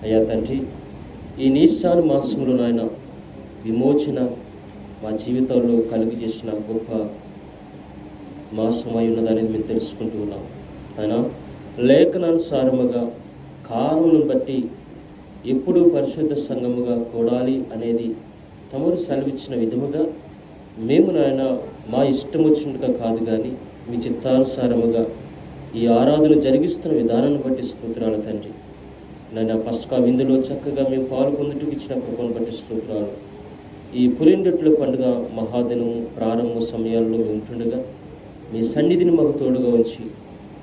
అయ్యా తండ్రి, ఈ నీసాను మాసంలో నాయన విమోచన మా జీవితంలో కలుగు చేసిన గొప్ప మాసం అయి ఉన్నదని మేము తెలుసుకుంటూ ఉన్నాం. ఆయన లేఖనానుసారముగా కాలమును బట్టి ఎప్పుడు పరిశుద్ధ సంఘముగా కూడాలి అనేది తమరు సెలవిచ్చిన విధముగా మేము నాయన మా ఇష్టం వచ్చినట్టుగా కాదు, కానీ మీ చిత్తానుసారముగా ఈ ఆరాధన జరిగిస్తున్న విధానాన్ని బట్టి స్తోత్రాలు తండ్రి. నాయన పస్కా విందులో చక్కగా మేము పాల్గొందుటకు ఇచ్చిన కృపను బట్టి స్తోత్రాలు. ఈ పులిండెట్ల పండుగ మహాదినము ప్రారంభ సమయాల్లో మేము ఉంటుండగా మీ సన్నిధిని మాకు తోడుగా ఉంచి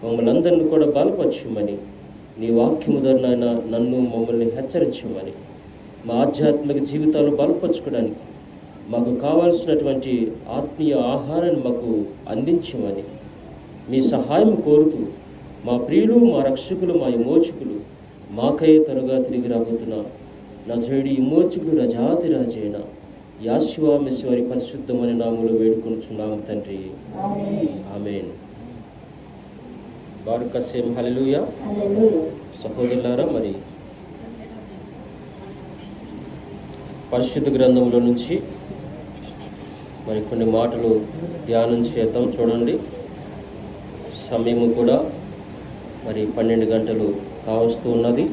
మమ్మల్ని అందరినీ కూడా బలపరచమని, నీ వాక్యము ద్వారా నన్ను మమ్మల్ని హెచ్చరించమని, మా ఆధ్యాత్మిక జీవితాలు బలపరచుకోవడానికి మాకు కావాల్సినటువంటి ఆత్మీయ ఆహారాన్ని మాకు అందించమని మీ సహాయం కోరుతూ, మా ప్రియులు, మా రక్షకులు, మా విమోచకులు, మాకై త్వరగా తిరిగి రాబోతున్న నజరేయుడు విమోచకుడు రాజాది రాజైన యేషువా మెస్సీయ వారి పరిశుద్ధమైన నామములో వేడుకొనుచున్నాము తండ్రి, ఆమేన్. బారుక్ కసేం హల్లెలూయా. సహోదరులారా, మరి పరిశుద్ధ గ్రంథంలో నుంచి మరి కొన్ని మాటలు ధ్యానం చేద్దాం. చూడండి, సమయము కూడా మరి 12 గంటలు కావస్తూ ఉన్నది.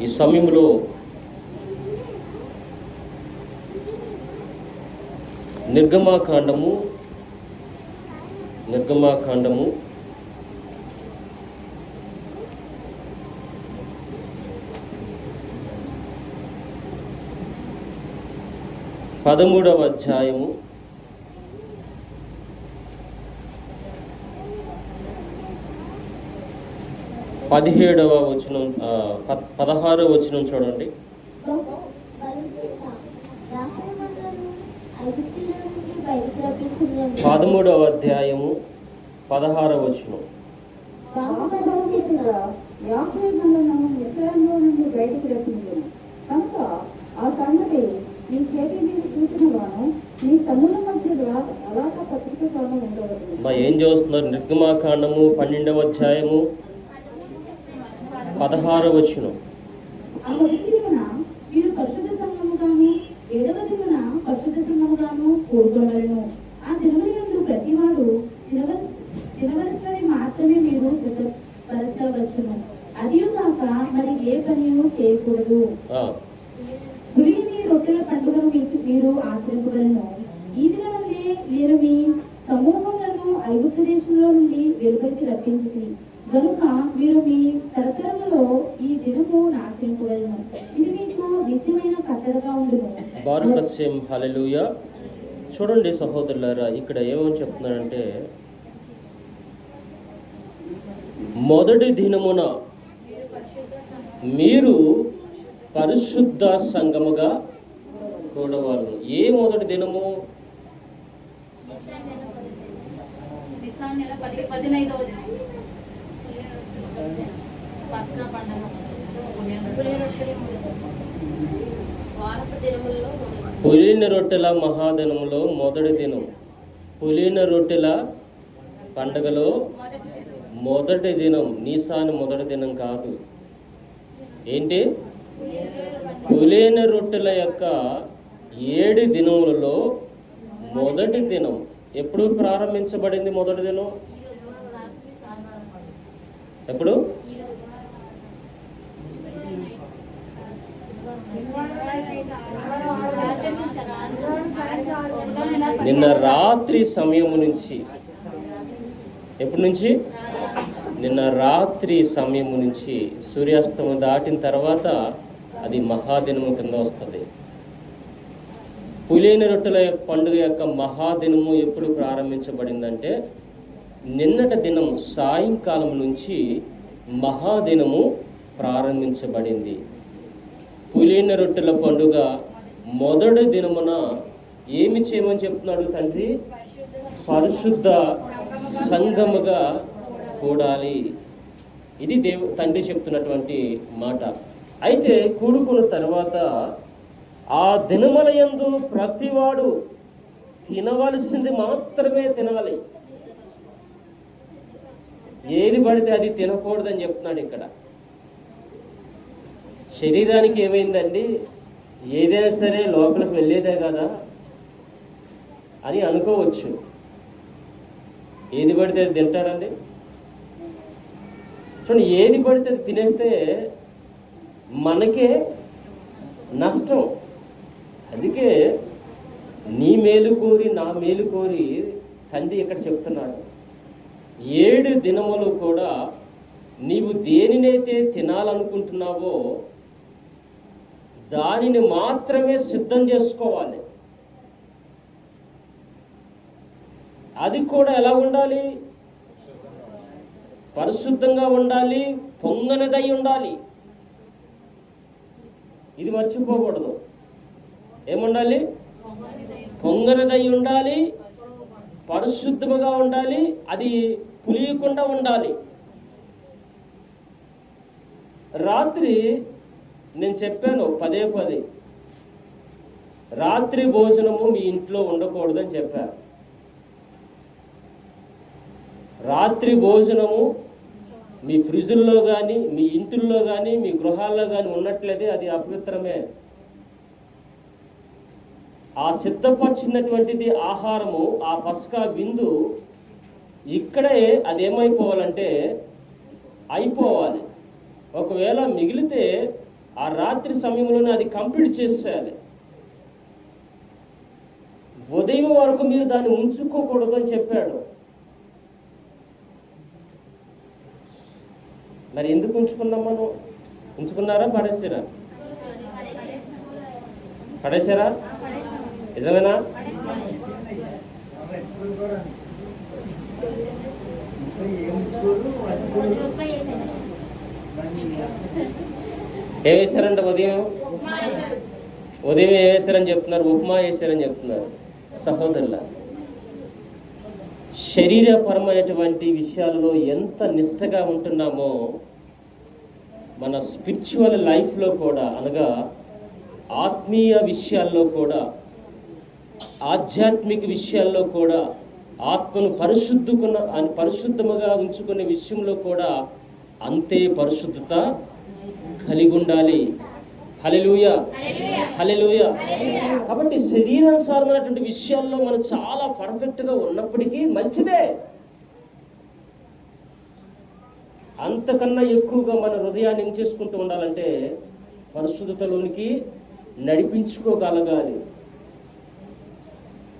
ఈ సమయంలో నిర్గమాకాండము 13వ అధ్యాయము 17వ వచనం 16వ వచనం చూడండి. 13వ అధ్యాయము 16వ వచనం. ఏం చేస్తున్నారు? నిర్గమాకాండము 12వ అధ్యాయము 16వ వచనం. మాత్రమే మీరు సిద్ధపరచవచ్చును, అదియు కాక మరి ఏ పని చేయకూడదు. పులిని రొట్టెల పండుగను మీరు ఆచరింపగలను. ఈ దినమందే మీరు మీ సమూహములను ఐగుప్తు దేశంలో నుండి వెలుపలికి రప్పించింది గనుక మీరు మీ తరతరములో ఈ దినము ఆచరింపగలను. ఇది మీకు నిత్యమైన కట్టడగా ఉండును. బారుక్ కసేం హల్లెలూయా. చూడండి సహోదరులారా, ఇక్కడ ఏమని చెప్తున్నారంటే, మొదటి దినమున మీరు పరిశుద్ధ సంఘముగా కూడవారు. ఏ మొదటి దినము? పులిన రొట్టెల మహాదినములో మొదటి దినం. పులిన రొట్టెల పండగలో మొదటి దినం నీసాను మొదటి దినం కాదు. ఏంటి? పులిన రొట్టెల యొక్క 7 దినములలో మొదటి దినం. ఎప్పుడు ప్రారంభించబడింది మొదటి దినం? ఎప్పుడు? నిన్న రాత్రి సమయం నుంచి. ఎప్పటి నుంచి? నిన్న రాత్రి సమయం నుంచి సూర్యాస్తమం దాటిన తర్వాత అది మహాదినము కింద వస్తుంది. పులిన రొట్టెల పండుగ యొక్క మహాదినము ఎప్పుడు ప్రారంభించబడిందంటే, నిన్నటి దినం సాయంకాలం నుంచి మహాదినము ప్రారంభించబడింది. పులిన రొట్టెల పండుగ మొదటి దినమున ఏమి చేయమని చెప్తున్నాడు తండ్రి? పరిశుద్ధ సంఘముగా కూడాలి. ఇది తండ్రి చెప్తున్నటువంటి మాట. అయితే కూడుకున్న తర్వాత ఆ దినములయందు ప్రతివాడు తినవలసింది మాత్రమే తినాలి. ఏది పడితే అది తినకూడదని చెప్తున్నాడు ఇక్కడ. శరీరానికి ఏమైందండి, ఏదైనా సరే లోపలికి వెళ్ళేదే కదా అని అనుకోవచ్చు. ఏది పడితే అది తింటాడండి. చూడండి, ఏది పడితే అది తినేస్తే మనకే నష్టం. అందుకే నీ మేలు కోరి నా మేలు కోరి తండ్రి ఇక్కడ చెప్తున్నాడు, 7 దినములు కూడా నీవు దేనినైతే తినాలనుకుంటున్నావో దానిని మాత్రమే సిద్ధం చేసుకోవాలి. అది కూడా ఎలా ఉండాలి? పరిశుద్ధంగా ఉండాలి, పొంగనదై ఉండాలి. ఇది మర్చిపోకూడదు. ఏముండాలి? పొంగనదై ఉండాలి, పరిశుద్ధముగా ఉండాలి, అది పులియకుండా ఉండాలి. రాత్రి నేను చెప్పాను పదే రాత్రి భోజనము మీ ఇంట్లో ఉండకూడదని చెప్పాను. రాత్రి భోజనము మీ ఫ్రిడ్జ్ల్లో కానీ, మీ ఇంటిల్లో కానీ, మీ గృహాల్లో కానీ ఉన్నట్లయితే అది అపవిత్రమే. ఆ సిద్ధపరిచినటువంటిది ఆహారము, ఆ పస్కా విందు ఇక్కడే అది ఏమైపోవాలంటే అయిపోవాలి. ఒకవేళ మిగిలితే ఆ రాత్రి సమయంలోనే అది కంప్లీట్ చేసేయాలి. ఉదయం వరకు మీరు దాన్ని ఉంచుకోకూడదు అని చెప్పాడు. మరి ఎందుకు ఉంచుకున్నాం మనం? ఉంచుకున్నారా? పడేసారా? పడేసారా? నిజమేనా? ఏం వేశారంట ఉదయం? ఉదయం ఏం వేశారని చెప్తున్నారు? ఉప్మా వేశారని చెప్తున్నారు. సహోదరుల, శరీరపరమైనటువంటి విషయాల్లో ఎంత నిష్టగా ఉంటున్నామో మన స్పిరిచువల్ లైఫ్లో కూడా, అనగా ఆత్మీయ విషయాల్లో కూడా, ఆధ్యాత్మిక విషయాల్లో కూడా, ఆత్మను పరిశుద్ధముగా ఉంచుకునే విషయంలో కూడా అంతే పరిశుద్ధత కలిగి ఉండాలి. హల్లెలూయా, హల్లెలూయా. కాబట్టి శరీరానుసారమైనటువంటి విషయాల్లో మనం చాలా పర్ఫెక్ట్గా ఉన్నప్పటికీ మంచిదే. అంతకన్నా ఎక్కువగా మన హృదయాన్ని ఏం చేసుకుంటూ ఉండాలంటే పరిశుద్ధతలోనికి నడిపించుకోగలగాలి.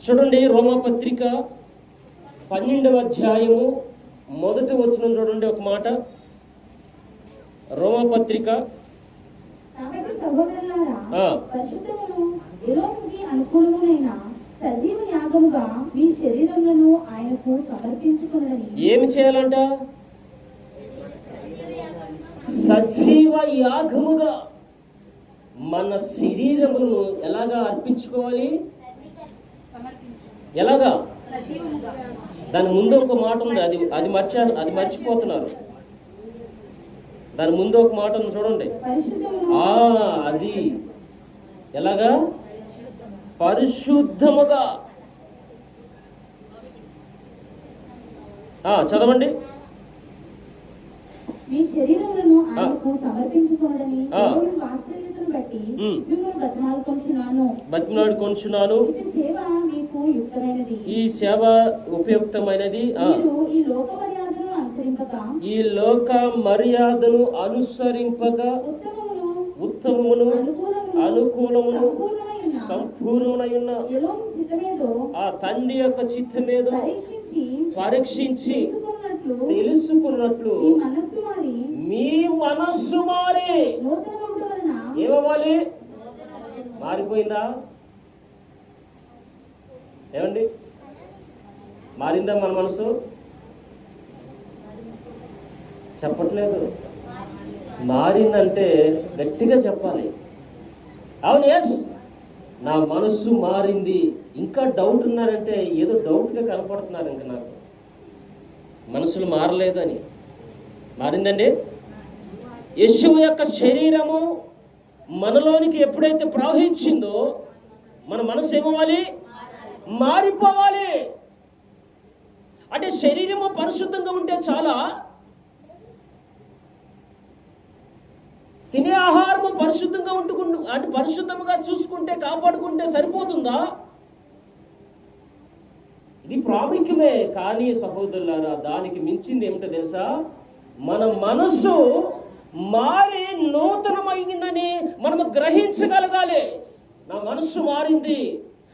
చూడండి, రోమాపత్రిక 12వ అధ్యాయము 1వ వచనం చూడండి ఒక మాట. రోమాపత్రిక కాబట్టి సహోదరులారా, పరిశుద్ధమును యెహోవాకి అనుకూలమునైన సజీవ యాగముగా మీ శరీరములను ఆయనకు సమర్పించుకొనుడని. ఏమి చేయాలంట? సజీవ యాగముగా మన శరీరములను ఎలాగా అర్పించుకోవాలి? ఎలాగా? దాని ముందు ఒక మాట ఉంది, అది మర్చిపోతున్నారు. దాని ముందు ఒక మాట ఉంది చూడండి. అది ఎలాగా? పరిశుద్ధముగా. చదవండి. మీ శరీరములను ఆయనకు సమర్పించుకొనుడని దేవుని వాత్సల్యతను బట్టి మిమ్మల్ని బతిమాలుకొనుచున్నాను. ఈ సేవ ఉపయుక్తమైనది. ఈ లోక మర్యాదను అనుసరింపక ఉత్తమమును అనుకూలమును సంపూర్ణమునై ఉన్న ఆ తండ్రి యొక్క చిత్తమేదో పరీక్షించి తెలుసుకున్నట్లు మీ మనస్సు మారి ఏమవ్వాలి? మారిపోయిందా? ఏమండి, మారిందా మన మనసు? చెప్పట్లేదు. మారిందంటే గట్టిగా చెప్పాలి. అవును, ఎస్, నా మనస్సు మారింది. ఇంకా డౌట్ ఉన్నారంటే ఏదో డౌట్గా కనపడుతున్నారు. ఇంకా నాకు మనసులు మారలేదని. మారిందండి. యేషువు యొక్క శరీరము మనలోనికి ఎప్పుడైతే ప్రవహించిందో మన మనసు ఏమవ్వాలి? మారిపోవాలి. అంటే శరీరము పరిశుద్ధంగా ఉంటే చాలా, తినే ఆహారం శరీరము పరిశుద్ధంగా అంటే పరిశుద్ధంగా చూసుకుంటే కాపాడుకుంటే సరిపోతుందా? ఇది ప్రాముఖ్యమే. కానీ సహోదరులారా, దానికి మించింది ఏమిటో తెలుసా? మన మనసు మారి నూతనమైందని మనము గ్రహించగలగాలి. నా మనస్సు మారింది,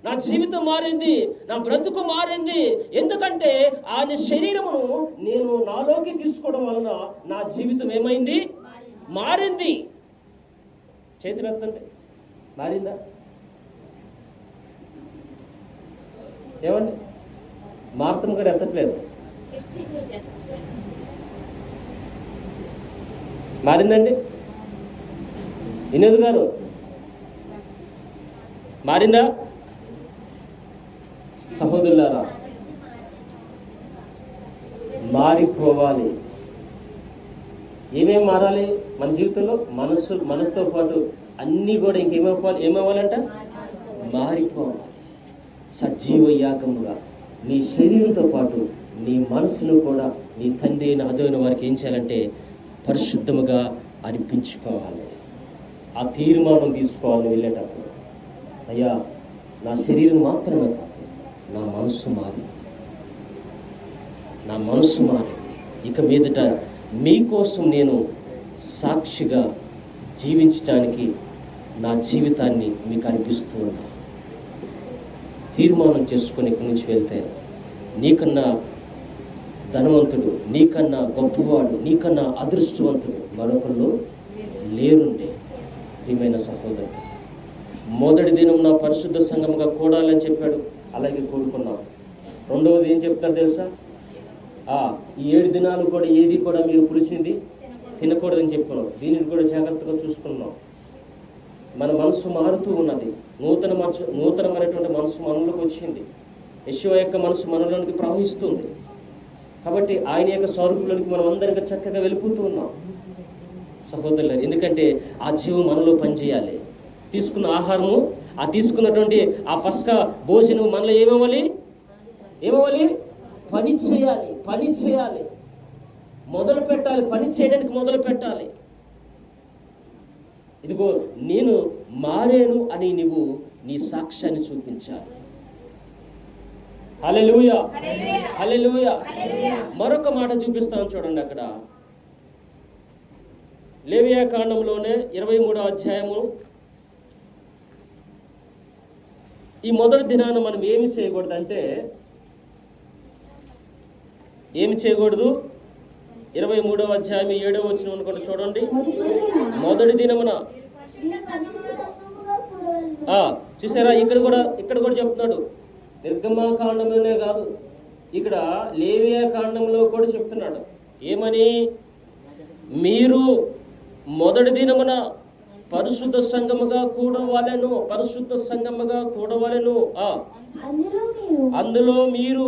నా జీవితం మారింది, నా బ్రతుకు మారింది. ఎందుకంటే ఆయన శరీరమును నేను నాలోకి తీసుకోవడం వలన నా జీవితం ఏమైంది? మారింది. చేతులు ఎత్తండి. మారిందా? ఏమండి? మార్తం గారు ఎత్తట్లేదు. మారిందండి? వినోద్ గారు మారిందా? సహోదరులారా, మారిపోవాలి. ఏమేమి మారాలి మన జీవితంలో? మనసుతో పాటు అన్నీ కూడా ఏమవ్వాలంట? మారిపోవాలి. సజీవ యాగముగా నీ శరీరంతో పాటు నీ మనసును కూడా నీ తండ్రి నాదైన వారికి ఏం చేయాలంటే పరిశుద్ధముగా అర్పించుకోవాలి. ఆ తీర్మానం తీసుకోవాలి వెళ్ళేటప్పుడు. అయ్యా, నా శరీరం మాత్రమే కాదు, నా మనస్సు మారింది, నా మనస్సు మారింది. ఇక మీదట మీకోసం నేను సాక్షిగా జీవించడానికి నా జీవితాన్ని మీకు అర్పిస్తూ ఉన్నాను. తీర్మానం చేసుకుని ఇక్కడి నుంచి వెళ్తే నీకన్నా ధనవంతుడు, నీకన్నా గొప్పవాడు, నీకన్నా అదృష్టవంతుడు మరొకళ్ళు లేరుండే. ప్రియమైన సహోదరుడు, మొదటి దినం నా పరిశుద్ధ సంఘముగా కూడాలని చెప్పాడు, అలాగే కోరుకున్నాం. రెండవది ఏం చెప్తారు తెలుసా? ఈ 7 దినాలు కూడా ఏది కూడా మీరు పులిసింది తినకూడదని చెప్పుకున్నాం. దీనిని కూడా జాగ్రత్తగా చూసుకున్నాం. మన మనసు మారుతూ ఉన్నది. నూతనమైనటువంటి మనసు మనలోకి వచ్చింది. యెషోవా యొక్క మనసు మనలోనికి ప్రవహిస్తుంది. కాబట్టి ఆయన యొక్క స్వరూపంలోనికి మనం అందరికీ చక్కగా వెళ్ళిపోతూ ఉన్నాం సహోదరులు. ఎందుకంటే ఆ జీవం మనలో పనిచేయాలి. తీసుకున్న ఆహారము, ఆ తీసుకున్నటువంటి ఆ పస్కా భోజనం మనలో ఏమవ్వాలి? పని చేయాలి, మొదలు పెట్టాలి. పని చేయడానికి మొదలు పెట్టాలి. ఇదిగో నేను మారేను అని నువ్వు నీ సాక్ష్యాన్ని చూపించాలి. హల్లెలూయా, హల్లెలూయా. మరొక మాట చూపిస్తాను చూడండి. అక్కడ లేవియా కాండంలోనే 23వ అధ్యాయము. ఈ మొదటి దినాన మనం ఏమి చేయకూడదు అంటే, ఏమి చేయకూడదు? 23వ అధ్యాయం 7వ వచనం అనుకుంటే చూడండి. మొదటి దినమున చూసారా? ఇక్కడ కూడా చెప్తున్నాడు. నిర్గమకాండంలోనే కాదు, ఇక్కడ లేవియా కాండంలో కూడా చెప్తున్నాడు. ఏమని? మీరు మొదటి దినమున పరిశుద్ధ సంఘముగా కూడవలెను. అందులో మీరు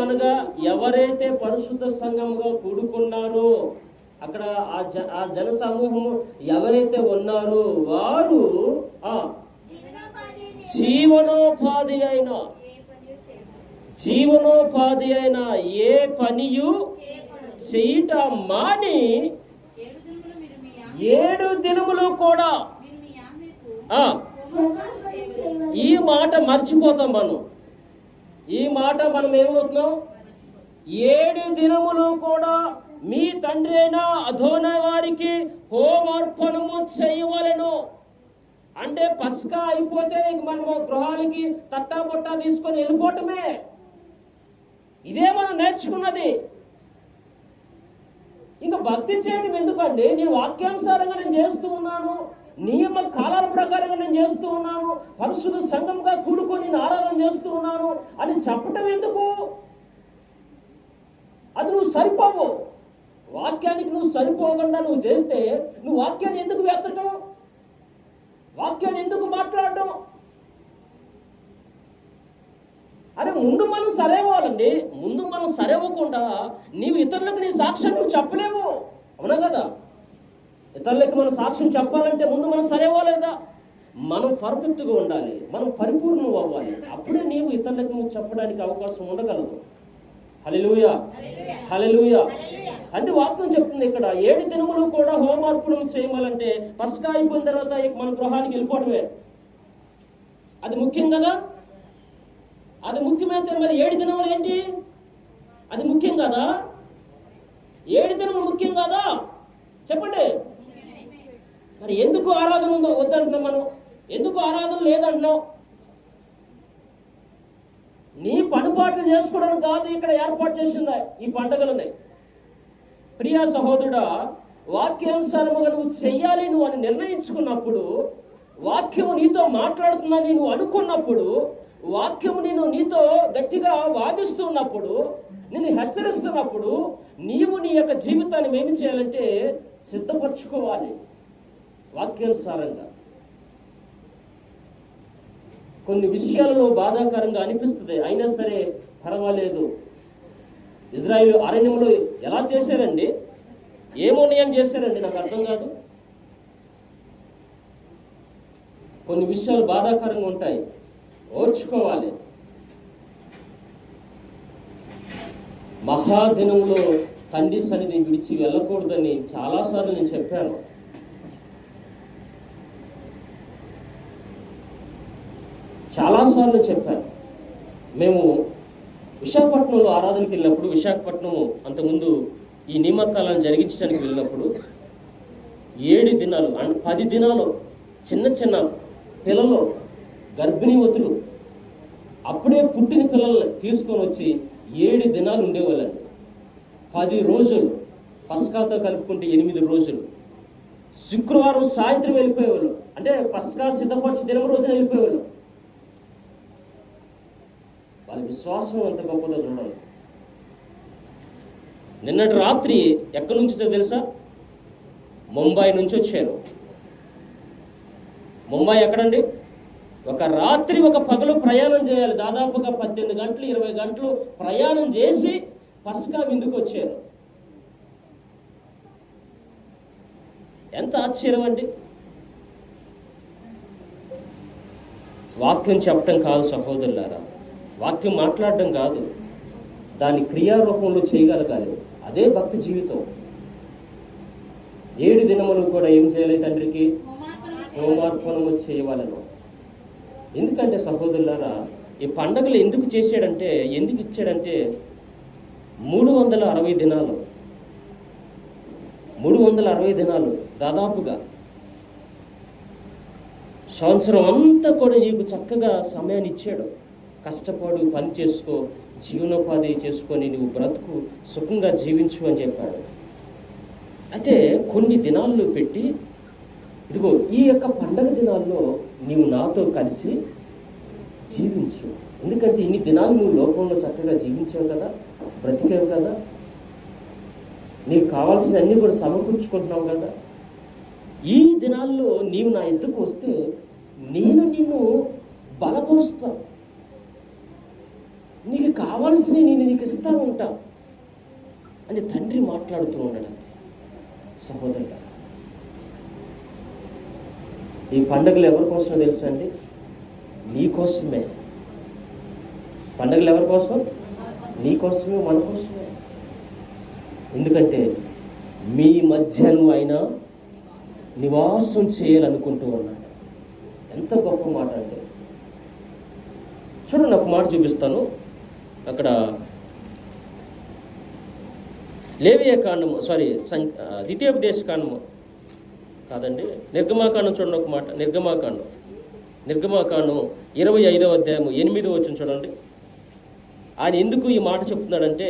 అనగా ఎవరైతే పరిశుద్ధ సంఘముగా కూడుకున్నారో, అక్కడ ఆ జన సమూహము ఎవరైతే ఉన్నారో వారు జీవనోపాధి అయిన ఏ పనియు చేయుట మాని 7 దినములు కూడా. ఈ మాట మర్చిపోతాం మనం. ఏమవుతున్నాం? 7 దినములు కూడా మీ తండ్రి అయిన అదోనా వారికి హోమార్పణము చేయవలెను. అంటే పస్కా అయిపోతే ఇంక మనము గృహాలకి తట్టా పొట్టా తీసుకొని వెళ్ళిపోవటమే. ఇదే మనం నేర్చుకున్నది. ఇంకా భక్తి చేయడం ఎందుకండి? నేను వాక్యానుసారంగా నేను చేస్తూ ఉన్నాను, నియమ కాలాల ప్రకారంగా నేను చేస్తూ ఉన్నాను, పరిశుద్ధ సంఘంగా కూడుకొని నేను ఆరాధన చేస్తూ ఉన్నాను అని చెప్పటం ఎందుకు? అది నువ్వు సరిపోవు. వాక్యానికి నువ్వు సరిపోకుండా నువ్వు చేస్తే నువ్వు వాక్యాన్ని ఎందుకు ఎత్తటం? వాక్యాన్ని ఎందుకు మాట్లాడటం? అరే ముందు మనం సరైపోవాలండి. ముందు మనం సరైపోకుండా నీవు ఇతరులకు నీ సాక్ష్యం నువ్వు చెప్పలేవు. అవునా కదా? ఇతరులకి మన సాక్ష్యం చెప్పాలంటే ముందు మనం సరైపోవాలి కదా. మనం పర్ఫెక్ట్గా ఉండాలి, మనం పరిపూర్ణం అవ్వాలి. అప్పుడే నీవు ఇతరులకు నువ్వు చెప్పడానికి అవకాశం ఉండగలదు. హల్లెలూయా, హల్లెలూయా. అంటే వాక్యం చెప్తుంది ఇక్కడ 7 దినములు కూడా హోమార్పణం చేయమాలంటే పస్కా అయిపోయిన తర్వాత ఇక మన గృహానికి వెళ్ళిపోవడమే. అది ముఖ్యం కదా. అది ముఖ్యమైతే మరి 7 దినములు ఏంటి? అది ముఖ్యం కదా. 7 దినములు ముఖ్యం కదా, చెప్పండి. మరి ఎందుకు ఆరాధన ఉందో వద్దంటున్నాం మనం? ఎందుకు ఆరాధన లేదంటున్నాం? నీ పనిపాట్లు చేసుకోవడానికి కాదు ఇక్కడ ఏర్పాటు చేసిందా ఈ పండుగలని. ప్రియా సహోదరుడా, వాక్యానుసారముగా నువ్వు చెయ్యాలి నువ్వు అని నిర్ణయించుకున్నప్పుడు, వాక్యము నీతో మాట్లాడుతుందని నువ్వు అనుకున్నప్పుడు, వాక్యము నీతో గట్టిగా వాదిస్తున్నప్పుడు, నిన్ను హెచ్చరిస్తున్నప్పుడు, నీవు నీ యొక్క జీవితాన్ని ఏమి చేయాలంటే సిద్ధపరచుకోవాలి వాక్యానుసారంగా. కొన్ని విషయాలలో బాధాకరంగా అనిపిస్తుంది, అయినా సరే పర్వాలేదు. ఇజ్రాయిల్ అరణ్యంలో ఎలా చేశారండి? ఏమోనియం చేశారండి? నాకు అర్థం కాదు. కొన్ని విషయాలు బాధాకరంగా ఉంటాయి, ఓర్చుకోవాలి. మహాదినంలో తండ్రి సన్నిధి విడిచి వెళ్ళకూడదని చాలాసార్లు నేను చెప్పాను. చాలాసార్లు చెప్పాను. మేము విశాఖపట్నంలో ఆరాధనకి వెళ్ళినప్పుడు, విశాఖపట్నం అంతకుముందు ఈ నియామకాలను జరిగించడానికి వెళ్ళినప్పుడు 7 దినాలు 10 దినాలు చిన్న చిన్న పిల్లలు, గర్భిణీవతులు, అప్పుడే పుట్టిన పిల్లల్ని తీసుకొని వచ్చి 7 దినాలు ఉండేవాళ్ళండి. 10 రోజులు పస్కాతో కలుపుకుంటే 8 రోజులు. శుక్రవారం సాయంత్రం వెళ్ళిపోయేవాళ్ళు, అంటే పస్కా సిద్ధపరిచి దినం రోజున వెళ్ళిపోయేవాళ్ళు. వాళ్ళ విశ్వాసం ఎంత గొప్పదో చూడాలి. నిన్నటి రాత్రి ఎక్కడి నుంచి వచ్చారో తెలుసా? ముంబై నుంచి వచ్చారు. ముంబై ఎక్కడండి? ఒక రాత్రి ఒక పగలు ప్రయాణం చేయాలి. దాదాపుగా 18 గంటలు 20 గంటలు ప్రయాణం చేసి పస్కా విందుకు వచ్చారు. ఎంత ఆశ్చర్యం అండి. వాక్యం చెప్పడం కాదు సహోదరులారా, వాక్యం మాట్లాడడం కాదు, దాన్ని క్రియారూపంలో చేయగలగాలి. అదే భక్తి జీవితం. 7 దినములు కూడా ఏం చేయాలి? తండ్రికి హోమార్పణము చేయవాలను. ఎందుకంటే సహోదరులారా, ఈ పండగలు ఎందుకు చేశాడంటే, ఎందుకు ఇచ్చాడంటే 360 దినాలు 360 దినాలు దాదాపుగా సంవత్సరం అంతా కూడా నీకు చక్కగా సమయాన్ని ఇచ్చాడు. కష్టపడు, పని చేసుకో, జీవనోపాధి చేసుకొని నువ్వు బ్రతుకు, సుఖంగా జీవించు అని చెప్పాడు. అయితే కొన్ని దినాల్లో పెట్టి, ఇదిగో ఈ యొక్క పండగ దినాల్లో నీవు నాతో కలిసి జీవించు. ఎందుకంటే ఇన్ని దినాలు నువ్వు లోకంలో చక్కగా జీవించావు కదా, బ్రతికావు కదా, నీకు కావాల్సిన అన్నీ కూడా సమకూర్చుకుంటున్నావు కదా. ఈ దినాల్లో నీవు నా ఎద్దుకు వస్తే నేను నిన్ను బలపరుస్తా, నీకు కావాల్సినవి నేను నీకు ఇస్తా ఉంటా అని తండ్రి మాట్లాడుతూ ఉన్నాడు. సహోదరుడు, ఈ పండుగలు ఎవరి కోసమో తెలుసా అండి? నీకోసమే. పండుగలు ఎవరి కోసం? నీకోసమే, మన కోసమే. ఎందుకంటే మీ మధ్యను ఆయన నివాసం చేయాలనుకుంటూ ఉన్నాడు. ఎంత గొప్ప మాట అంటే, చూడండి, ఒక మాట చూపిస్తాను. అక్కడ లేవియ కాండము, ద్వితీయోపదేశ కాండము కాదండి, నిర్గమాకాండం చూడండి ఒక మాట. నిర్గమాకాండం 25వ అధ్యాయము 8వ వచనం చూడండి. ఆయన ఎందుకు ఈ మాట చెప్తున్నాడంటే,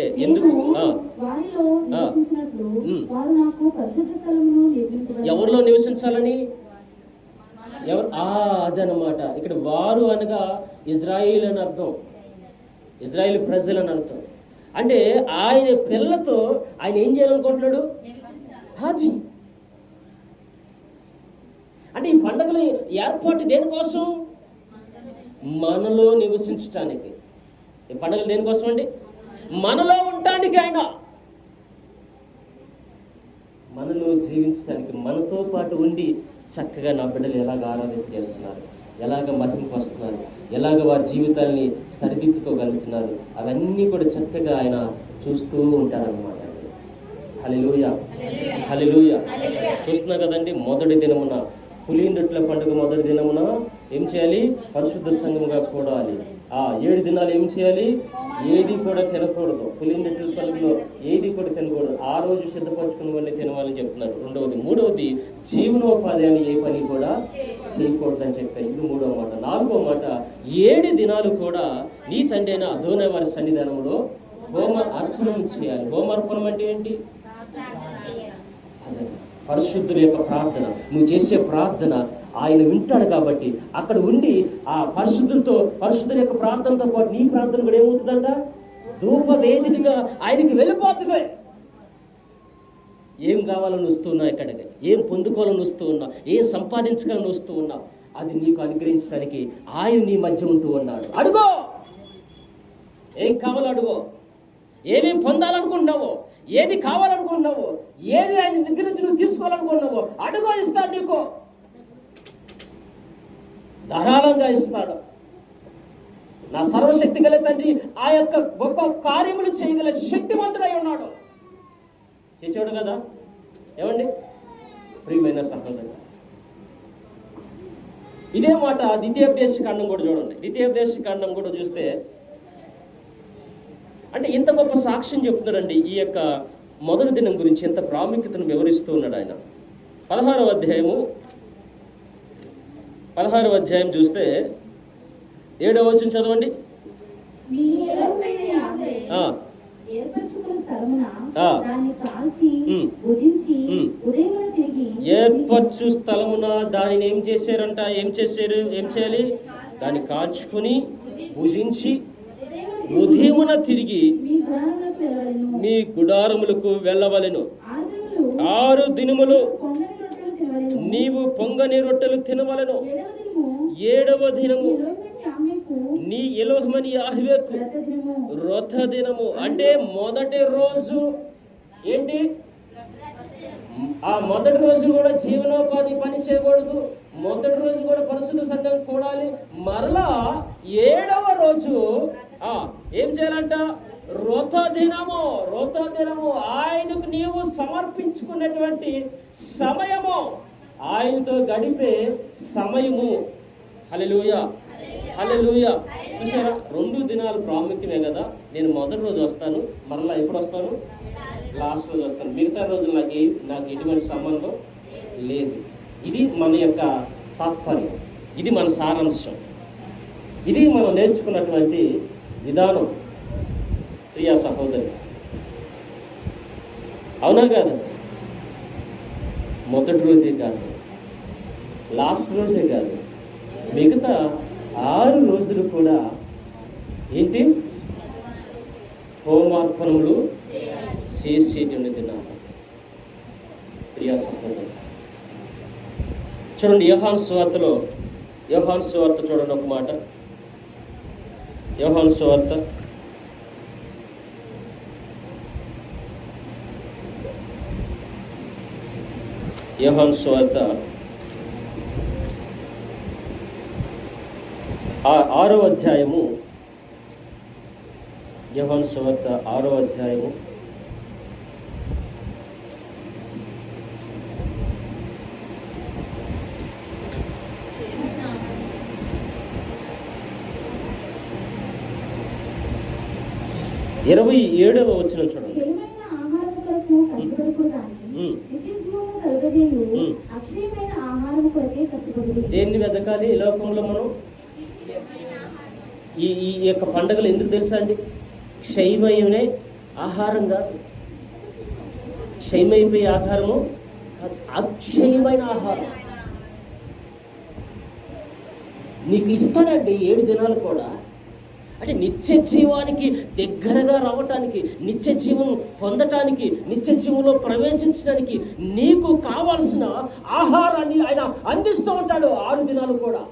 ఎవరిలో నివసించాలని? అదనమాట. ఇక్కడ వారు అనగా ఇజ్రాయిల్ అని అర్థం, ఇజ్రాయిల్ ప్రజలు అని అర్థం. అంటే ఆయన పిల్లలతో ఆయన ఏం చేయాలనుకుంటున్నాడు? అది అంటే ఈ పండుగల ఏర్పాటు దేనికోసం? మనలో నివసించటానికి. ఈ పండుగలు దేనికోసం అండి? మనలో ఉండటానికి, ఆయన మనలో జీవించడానికి, మనతో పాటు ఉండి చక్కగా నా బిడ్డలు ఎలాగ ఆరాధన చేస్తున్నారు, ఎలాగ మహింపరుస్తున్నారు, ఎలాగ వారి జీవితాన్ని సరిదిద్దుకోగలుగుతున్నారు, అవన్నీ కూడా చక్కగా ఆయన చూస్తూ ఉంటారన్నమాట. హల్లెలూయా, హల్లెలూయా. చూస్తున్నా కదండి, మొదటి దినమున పులియని రొట్టెల పండుగ మొదటి దినమున ఏం చేయాలి? పరిశుద్ధ సంఘముగా కూడాలి. 7 దినాలు ఏం చేయాలి? ఏది కూడా తినకూడదు. పులియని రొట్టెల పండుగలో ఏది కూడా తినకూడదు. ఆ రోజు సిద్ధపరచుకున్నవన్నీ తినవాలని చెప్తున్నారు. రెండవది. మూడవది, జీవనోపాధి అని ఏ పని కూడా చేయకూడదని చెప్పారు. ఇది 3వ మాట. 4వ మాట, 7 దినాలు కూడా నీ తండ్రి అయిన అదోనై వారి సన్నిధానంలో హోమ అర్పణం చేయాలి. హోమ అర్పణం అంటే ఏంటి? అదే పరిశుద్ధుల యొక్క ప్రార్థన. నువ్వు చేసే ప్రార్థన ఆయన వింటాడు కాబట్టి అక్కడ ఉండి ఆ పరిశుద్ధుల యొక్క ప్రార్థనతో పాటు నీ ప్రార్థన కూడా ఏమవుతుందంట? ధూప వేదికగా ఆయనకి వెళ్ళిపోతుంది. ఏం కావాలని వస్తూ ఉన్నావు, ఎక్కడికి ఏం పొందుకోవాలని వస్తూ ఉన్నావు, ఏం సంపాదించాలని వస్తూ ఉన్నావు, అది నీకు అనుగ్రహించడానికి ఆయన నీ మధ్య ఉంటూ ఉన్నాడు. అడుగో, ఏం కావాలో అడుగో. ఏమేమి పొందాలనుకుంటున్నావో, ఏది కావాలనుకుంటున్నావో, ఏది ఆయన దగ్గర నుంచి నువ్వు తీసుకోవాలనుకుంటున్నావో అడుగో, ఇస్తాడు నీకు. ధారాళంగా ఇస్తాడు. నా సర్వశక్తి గల తండ్రి ఆ యొక్క గొప్ప కార్యములు చేయగల శక్తివంతుడై ఉన్నాడు. చేసేవాడు కదా. ఏమండి ప్రియమైన సహోదరుడు, ఇదే మాట ద్వితీయోపదేశ కాండం కూడా చూడండి. ద్వితీయోపదేశ కాండం కూడా చూస్తే అంటే ఇంత గొప్ప సాక్ష్యం చెప్తున్నాడండి. ఈ యొక్క మొదటి దినం గురించి ఎంత ప్రాముఖ్యతను వివరిస్తూ ఉన్నాడు ఆయన. 16వ అధ్యాయం చూస్తే 7వ వచనం చదవండి. ఏర్పరచు స్థలమున దానిని ఏం చేశారంట? ఏం చేయాలి? దాన్ని కాల్చుకుని భుజించి ఉదయమున తిరిగి మీ గుడారములకు వెళ్ళవలెను. 6 దినములు నీవు పొంగని రొట్టెలు తినవలెను. 7వ దినము నీ ఎలోహమని యాహ్వేకు వ్రత దినము. అంటే మొదటి రోజు ఏంటి? ఆ మొదటి రోజు కూడా జీవనోపాధి పని చేయకూడదు. మొదటి రోజు కూడా పరిశుద్ధ సంఘం కూడాలి. మరలా 7వ రోజు ఏం చేయాలంట? వ్రత దినము. ఆయనకు నీవు సమర్పించుకున్నటువంటి సమయము, ఆయనతో గడిపే సమయము. హల్లెలూయా, హల్లెలూయా. చూసారా, 2 దినాలు ప్రాముఖ్యమే కదా. నేను మొదటి రోజు వస్తాను, మరలా ఎప్పుడు వస్తాను? లాస్ట్ రోజు వస్తాను. మిగతా రోజులు నాకు ఎటువంటి సంబంధం లేదు. ఇది మన యొక్క తాత్పర్యం, ఇది మన సారాంశం, ఇది మనం నేర్చుకున్నటువంటి విధానం. ప్రియా సహోదరి, అవునా కాదు? మొదటి రోజే కాదు, లాస్ట్ రోజే కాదు, మిగతా 6 రోజులు కూడా ఏంటి? హోమార్పణములు చేసేటువంటి దినాలు. ప్రియా సహోదరి, చూడండి యోహాను సువార్త చూడండి ఒక మాట. యోహాను సువార్త 6వ అధ్యాయము. యోహాను సువార్త 6వ అధ్యాయము 27వ వచనం చూడండి. దేన్ని వెతకాలి ఈ లోకంలో మనం? ఈ యొక్క పండుగలు ఎందుకు తెలుసా అండి? క్షయమయ్యే ఆహారం కాదు, క్షయమైపోయే ఆహారము కాదు, అక్షయమైన ఆహారం నీకు ఇస్తాడండి. 7 దినాలు కూడా అంటే నిత్య జీవానికి దగ్గరగా రావటానికి, నిత్య జీవం పొందటానికి, నిత్య జీవంలో ప్రవేశించడానికి నీకు కావాల్సిన ఆహారాన్ని ఆయన అందిస్తూ ఉంటాడు 6 దినాలు కూడా.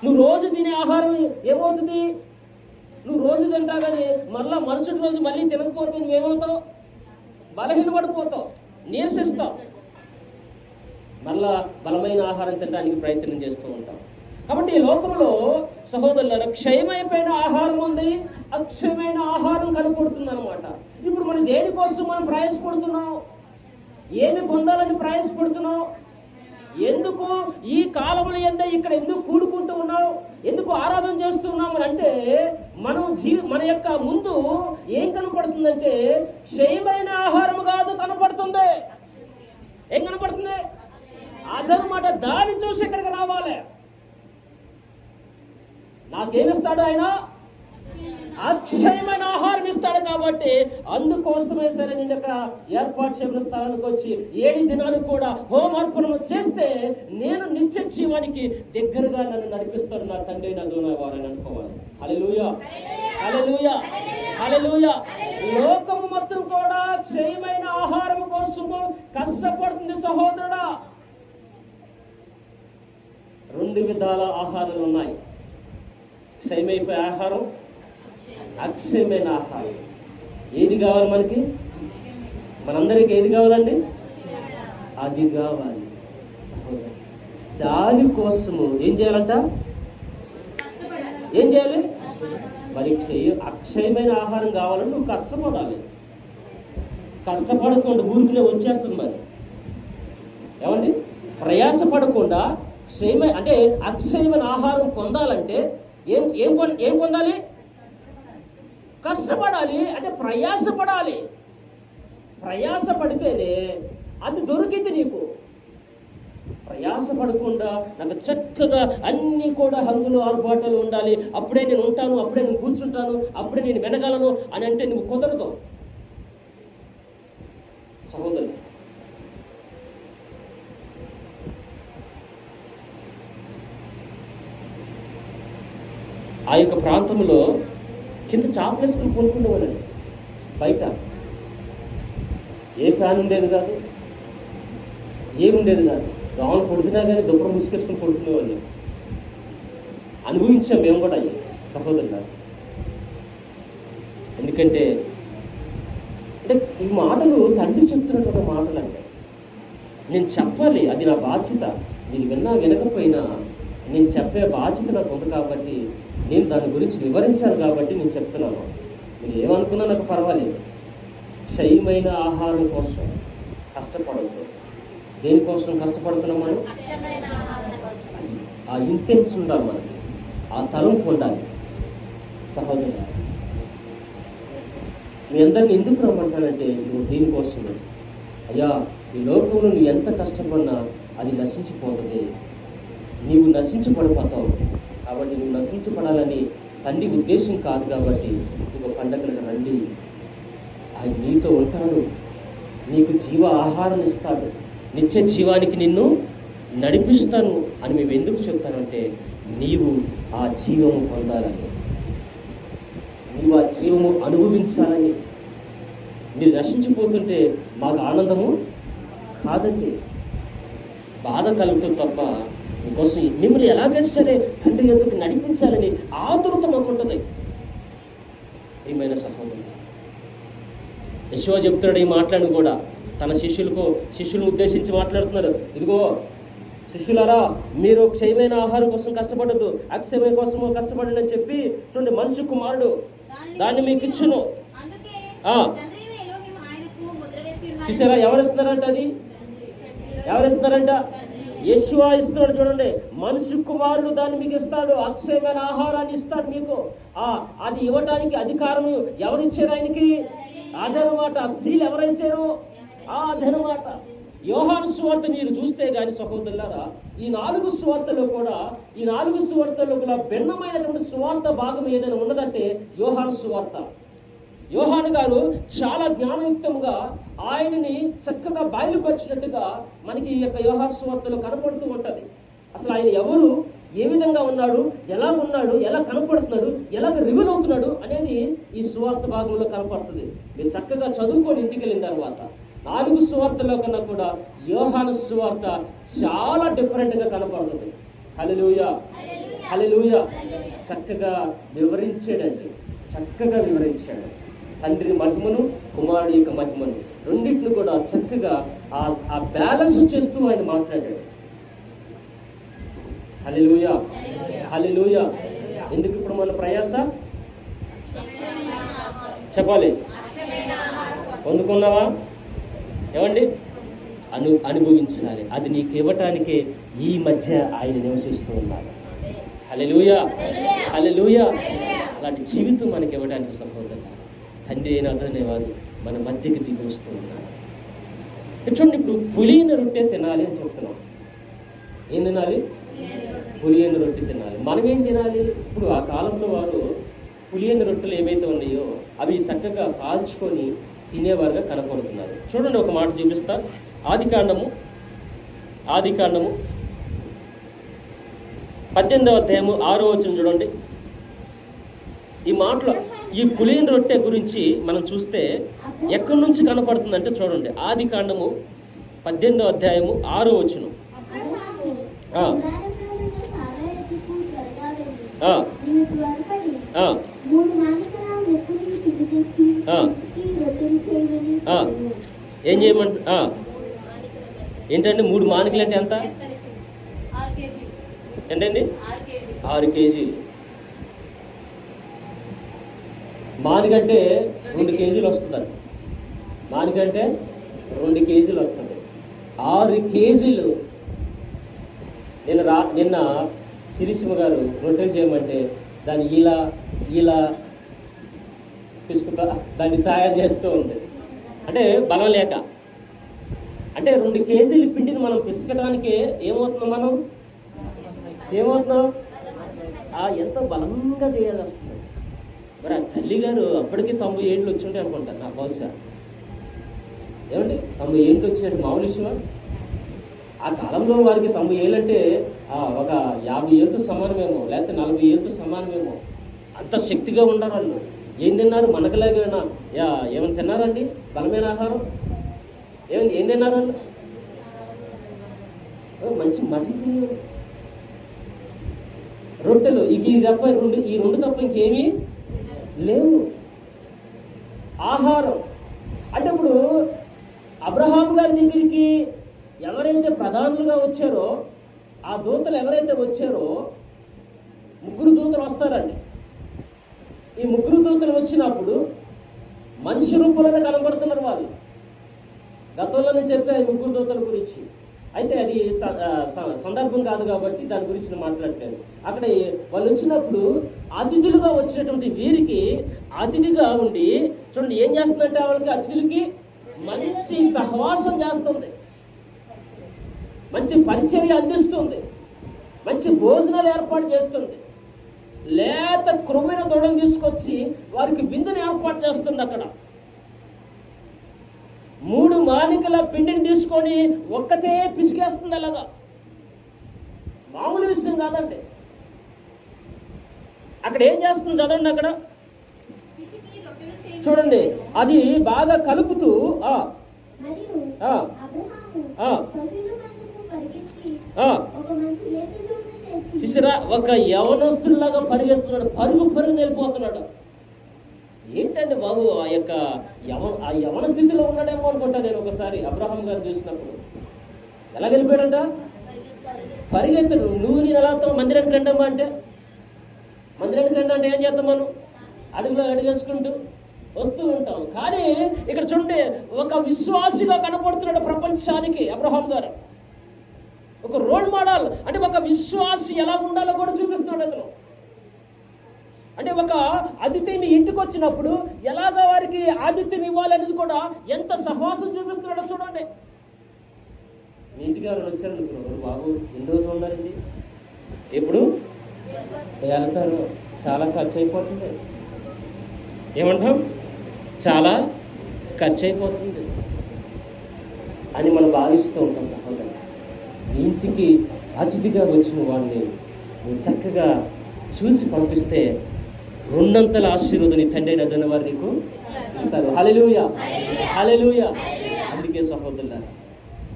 నువ్వు రోజు తినే ఆహారం ఏమవుతుంది? నువ్వు రోజు తింటా కానీ మళ్ళీ మరుసటి రోజు మళ్ళీ తినకపోతే నువ్వేమవుతావు? బలహీనపడిపోతావు, నీరసిస్తావు. మళ్ళా బలమైన ఆహారం తినడానికి ప్రయత్నం చేస్తూ ఉంటాం. కాబట్టి ఈ లోకంలో సహోదరులారా క్షయమైపోయిన ఆహారం ఉంది, అక్షయమైన ఆహారం కనపడుతుంది అనమాట. ఇప్పుడు మనం దేనికోసం మనం ప్రయాసపడుతున్నాం? ఏమి పొందాలని ప్రయాసపడుతున్నావు? ఎందుకు ఈ కాలంలో ఇక్కడ ఎందుకు కూడుకుంటూ ఉన్నావు? ఎందుకు ఆరాధన చేస్తున్నాము అంటే మన యొక్క ముందు ఏం కనపడుతుందంటే క్షయమైన ఆహారం కాదు కనపడుతుంది. ఏం కనపడుతుంది? అదనమాట. దాన్ని చూసి ఇక్కడికి రావాలి. నాకేమిస్తాడు ఆయన? అక్షయమైన ఆహారం ఇస్తాడు. కాబట్టి అందుకోసమే సరే నేను ఇక్కడ ఏర్పాటు చేయబడిన స్థలానికి వచ్చి 7 దినాలు కూడా హోమార్పణము చేస్తే నేను నిత్య జీవానికి దగ్గరగా నన్ను నడిపిస్తాడు నా తండ్రి నా దూన వారని అనుకోవాలి. హల్లెలూయా, హల్లెలూయా, హల్లెలూయా. లోకము మొత్తం కూడా క్షయమైన ఆహారం కోసము కష్టపడుతుంది సహోదరుడా. 2 విధాల ఆహారాలు ఉన్నాయి. క్షయమైపోయే ఆహారం, అక్షయమైన ఆహారం. ఏది కావాలి మనకి? మనందరికీ ఏది కావాలండి? అది కావాలి సహోదరు. దానికోసము ఏం చేయాలంట? ఏం చేయాలి? మరి అక్షయమైన ఆహారం కావాలంటే నువ్వు కష్టపడాలి. కష్టపడకుండా ఊరికనే వచ్చేస్తుంది. మరి ఏమండి? ప్రయాసపడకుండా అంటే అక్షయమైన ఆహారం పొందాలంటే ఏం పొందాలి? కష్టపడాలి. అంటే ప్రయాసపడాలి. ప్రయాసపడితేనే అది దొరికింది నీకు. ప్రయాసపడకుండా నాకు చక్కగా అన్నీ కూడా హంగులు ఆర్భాటాలు ఉండాలి, అప్పుడే నేను ఉంటాను, అప్పుడే నేను కూర్చుంటాను, అప్పుడే నేను వినగలను అని అంటే నువ్వు కుదరదు సహోదరు. ఆ యొక్క ప్రాంతంలో కింద చాపలేసుకుని పడుకునేవాళ్ళండి. బయట ఏ ఫ్యాన్ ఉండేది కాదు, ఏముండేది కాదు. దోమలు కొడుతున్నా కానీ దుప్పరం ముసుకేసుకుని పడుకునేవాళ్ళు. అనుభవించాం మేము కూడా అయ్యి సహోదరులు. ఎందుకంటే ఈ మాటలు తండ్రి చెప్తున్నటువంటి మాటలు అంటే నేను చెప్పాలి, అది నా బాధ్యత. నేను వినకపోయినా నేను చెప్పే బాధ్యత నాకు ఉంది. కాబట్టి నేను దాని గురించి వివరించాను. కాబట్టి నేను చెప్తున్నాను. నేను ఏమనుకున్నా నాకు పర్వాలేదు. క్షయమైన ఆహారం కోసం కష్టపడద్దు. దేనికోసం కష్టపడుతున్నాం మనం? అది ఆ ఇంటెన్స్ ఉండాలి మనకి, ఆ తలంపు ఉండాలి సహోదరు. మీ అందరిని ఎందుకు రమ్మంటానంటే నువ్వు దీనికోసమే. అయ్యా, ఈ లోకంలో నువ్వు ఎంత కష్టపడినా అది నశించిపోతుంది. నీవు నశించబడిపోతావు. కాబట్టి నువ్వు నశించబడాలని తండ్రి ఉద్దేశం కాదు. కాబట్టి ఇంకో పండగలకు రండి, ఆయన నీతో ఉంటాడు, నీకు జీవ ఆహారం ఇస్తాడు, నిత్య జీవానికి నిన్ను నడిపిస్తాను అని మేము ఎందుకు చెప్తానంటే నీవు ఆ జీవము పొందాలని, నీవు ఆ జీవము అనుభవించాలని. మీరు నశించిపోతుంటే మాకు ఆనందము కాదండి, బాధ కలుగుతుంది తప్ప మీకోసం మిమ్మల్ని ఎలాగైనా సరే తండ్రి ఎందుకు నడిపించాలని ఆతురత మాకు ఉంటుంది. ప్రియమైన సహోదరుడు, యెషోవా చెప్తున్నాడు ఈ మాటలను కూడా తన శిష్యులను ఉద్దేశించి మాట్లాడుతున్నారు. ఇదిగో శిష్యులారా, మీరు క్షయమైన ఆహారం కోసం కష్టపడద్దు, అక్షయమైన కోసం కష్టపడండి అని చెప్పి చూడండి, మనుష్య కుమారుడు దాన్ని మీకు ఇచ్చును. చూసారా ఎవరిస్తున్నారంట? అది ఎవరిస్తున్నారంట? యెషోవా ఇస్తున్నాడు. చూడండి, మనుష్య కుమారుడు దాన్ని మీకు ఇస్తాడు, అక్షయమైన ఆహారాన్ని ఇస్తాడు మీకు. అది ఇవ్వటానికి అధికారం ఎవరిచ్చారు ఆయనకి? అదనమాట. సీల్ ఎవరేసారు? అదనమాట. యోహాను సువార్త మీరు చూస్తే గాని సహోదరులారా, ఈ 4 సువార్తలో కూడా భిన్నమైనటువంటి సువార్త భాగం ఏదైనా ఉన్నదంటే యోహాను సువార్త. యోహాను గారు చాలా జ్ఞానయుక్తంగా ఆయనని చక్కగా బయలుపరిచినట్టుగా మనకి ఈ యొక్క యోహాను సువార్తలో కనపడుతూ ఉంటుంది. అసలు ఆయన ఎవరు, ఏ విధంగా ఉన్నాడు, ఎలా ఉన్నాడు, ఎలా కనపడుతున్నాడు, ఎలాగ రివీల్ అవుతున్నాడు అనేది ఈ సువార్త భాగంలో కనపడుతుంది. మీరు చక్కగా చదువుకొని ఇంటికి వెళ్ళిన తర్వాత 4 సువార్తలో కన్నా కూడా యోహాను సువార్త చాలా డిఫరెంట్గా కనపడుతుంది. హల్లెలూయా, హల్లెలూయా. చక్కగా వివరించాడండి, చక్కగా వివరించాడు. తండ్రి మహిమను, కుమారుడి యొక్క మహిమను రెండింటిని కూడా చక్కగా ఆ బ్యాలెన్స్ చేస్తూ ఆయన మాట్లాడాడు. హల్లెలూయా. హల్లెలూయా. ఎందుకు ఇప్పుడు మన ప్రయాస చెప్పాలి? పొందుకున్నావా? ఏమండి? అనుభవించాలి. అది నీకు ఇవ్వటానికే ఈ మధ్య ఆయన నివసిస్తూ ఉన్నాడు. హల్లెలూయా, హల్లెలూయా. అలాంటి జీవితం మనకి ఇవ్వడానికి సహోదరులు తండ్రి అయిన అనేవారు మన మధ్యకి దిగి వస్తూ ఉన్నారు. చూడండి, ఇప్పుడు పులియన రొట్టె తినాలి అని చెప్తున్నాం. ఏం తినాలి? పులియన రొట్టె తినాలి. మనం ఏం తినాలి? ఇప్పుడు ఆ కాలంలో వారు పులియన రొట్టెలు ఏవైతే ఉన్నాయో అవి చక్కగా కాల్చుకొని తినేవారుగా కనపడుతున్నారు. చూడండి, ఒక మాట చూపిస్తా. ఆదికాండము 18వ అధ్యాయము 6వ వచనం చూడండి. ఈ మాటలో ఈ పులియన రొట్టె గురించి మనం చూస్తే ఎక్కడి నుంచి కనపడుతుందంటే చూడండి, ఆదికాండము 18వ అధ్యాయము 6వ వచనం. ఏం చేయమంట? ఏంటంటే 3 మానికలు అంటే ఎంత? ఏంటండి? 6 కేజీలు. మానికంటే 2 కేజీలు వస్తుందండి. మానికంటే 2 కేజీలు వస్తుంది. 6 కేజీలు. నిన్న శిరీషమ్మ గారు రొట్టెలు చేయమంటే దాన్ని ఇలా పిసుకుతా దాన్ని తయారు చేస్తూ ఉంది. అంటే బలం లేక. అంటే 2 కేజీల పిండిని మనం పిసుకటానికి ఏమవుతున్నాం? ఎంతో బలంగా చేయాల్సి వస్తుంది. మరి ఆ తల్లి గారు అప్పటికి 90 ఏళ్ళు వచ్చి ఉంటే అనుకుంటాను నా బహుశా. ఏమండి, 90 ఏళ్ళు వచ్చినట్టు మామూలు విషయమా? ఆ కాలంలో వారికి 90 ఏళ్ళు అంటే ఒక 50 ఏళ్ళతో సమానమేమో, లేకపోతే 40 ఏళ్ళతో సమానమేమో. అంత శక్తిగా ఉన్నారు వాళ్ళు. ఏం తిన్నారు? మనకలాగైనా ఏమైనా తిన్నారండి? బలమైన ఆహారం ఏం తిన్నారు వాళ్ళు? మంచి మటన్ తిన్నారు. రొట్టెలు ఇది తప్ప ఈ రెండు తప్ప ఇంకేమీ లేవు. ఆహారం అంటే ఇప్పుడు అబ్రహాం గారి దగ్గరికి ఎవరైతే ప్రధానులుగా వచ్చారో, ఆ దూతలు ఎవరైతే వచ్చారో 3 దూతలు వస్తారండి. ఈ 3 దూతలు వచ్చినప్పుడు మనిషి రూపంలోనే కనబడుతున్నారు వాళ్ళు. గతంలోనే చెప్పారు 3 దూతల గురించి. అయితే అది సందర్భం కాదు కాబట్టి దాని గురించి నేను మాట్లాడలేదు. అక్కడ వాళ్ళు వచ్చినప్పుడు అతిథులుగా వచ్చినటువంటి వీరికి అతిథిగా ఉండి చూడండి ఏం చేస్తుందంటే వాళ్ళకి అతిథులకి మంచి సహవాసం చేస్తుంది, మంచి పరిచర్య అందిస్తుంది, మంచి భోజనాలు ఏర్పాటు చేస్తుంది, లేత క్రొవ్వైన దూడను తీసుకొచ్చి వారికి విందుని ఏర్పాటు చేస్తుంది. అక్కడ 3 మానికల పిండిని తీసుకొని ఒక్కతే పిసికేస్తుంది. అలాగా మామూలు విషయం కాదండి. అక్కడ ఏం చేస్తుంది చదవండి. అక్కడ చూడండి, అది బాగా కలుపుతూ చూసారా, ఒక యవనస్తుల్లాగా పరిగెత్తున్నాడు, పరుగు వెళ్ళిపోతున్నాడు. ఏంటండి బాబు, ఆ యవన స్థితిలో ఉన్నాడేమో అనుకుంటా నేను ఒకసారి అబ్రహాం గారు చూసినప్పుడు. ఎలా వెళ్ళిపోయాడంట? పరిగెత్తాడు. నువ్వు నేను ఎలా వస్తావు? మందిరానికి రండమ్మా అంటే, మందిరానికి రండి అంటే ఏం చేస్తాం మనం? అడుగులో అడిగేసుకుంటూ వస్తూ ఉంటాం. కానీ ఇక్కడ చూడండి, ఒక విశ్వాసిగా కనపడుతున్నాడు ప్రపంచానికి అబ్రహాం గారు. ఒక రోల్ మోడల్. అంటే ఒక విశ్వాసి ఎలా ఉండాలో కూడా చూపిస్తున్నాడు అందులో. అంటే ఒక అతిథి మీ ఇంటికి వచ్చినప్పుడు ఎలాగ వారికి ఆతిథ్యం ఇవ్వాలనేది కూడా ఎంత సహవాసం చూపిస్తున్నాడో చూడండి. మీ ఇంటికి ఎవరైనా వచ్చారనుకున్నారు, బాబు ఎన్ని రోజులు ఉండాలండి? ఎప్పుడు వెళ్తారు? చాలా ఖర్చు అయిపోతుంది. ఏమంటాం? చాలా ఖర్చు అయిపోతుంది అని మనం భావిస్తూ ఉంటాం సహోదరు. మీ ఇంటికి అతిథిగా వచ్చిన వాడిని నువ్వు చక్కగా చూసి పంపిస్తే 2 ఆశీర్వాదం నీ తండ్రి అయిన వారు నీకు ఇస్తారు. హల్లెలూయా, హల్లెలూయా. అందుకే సహోదరులారా,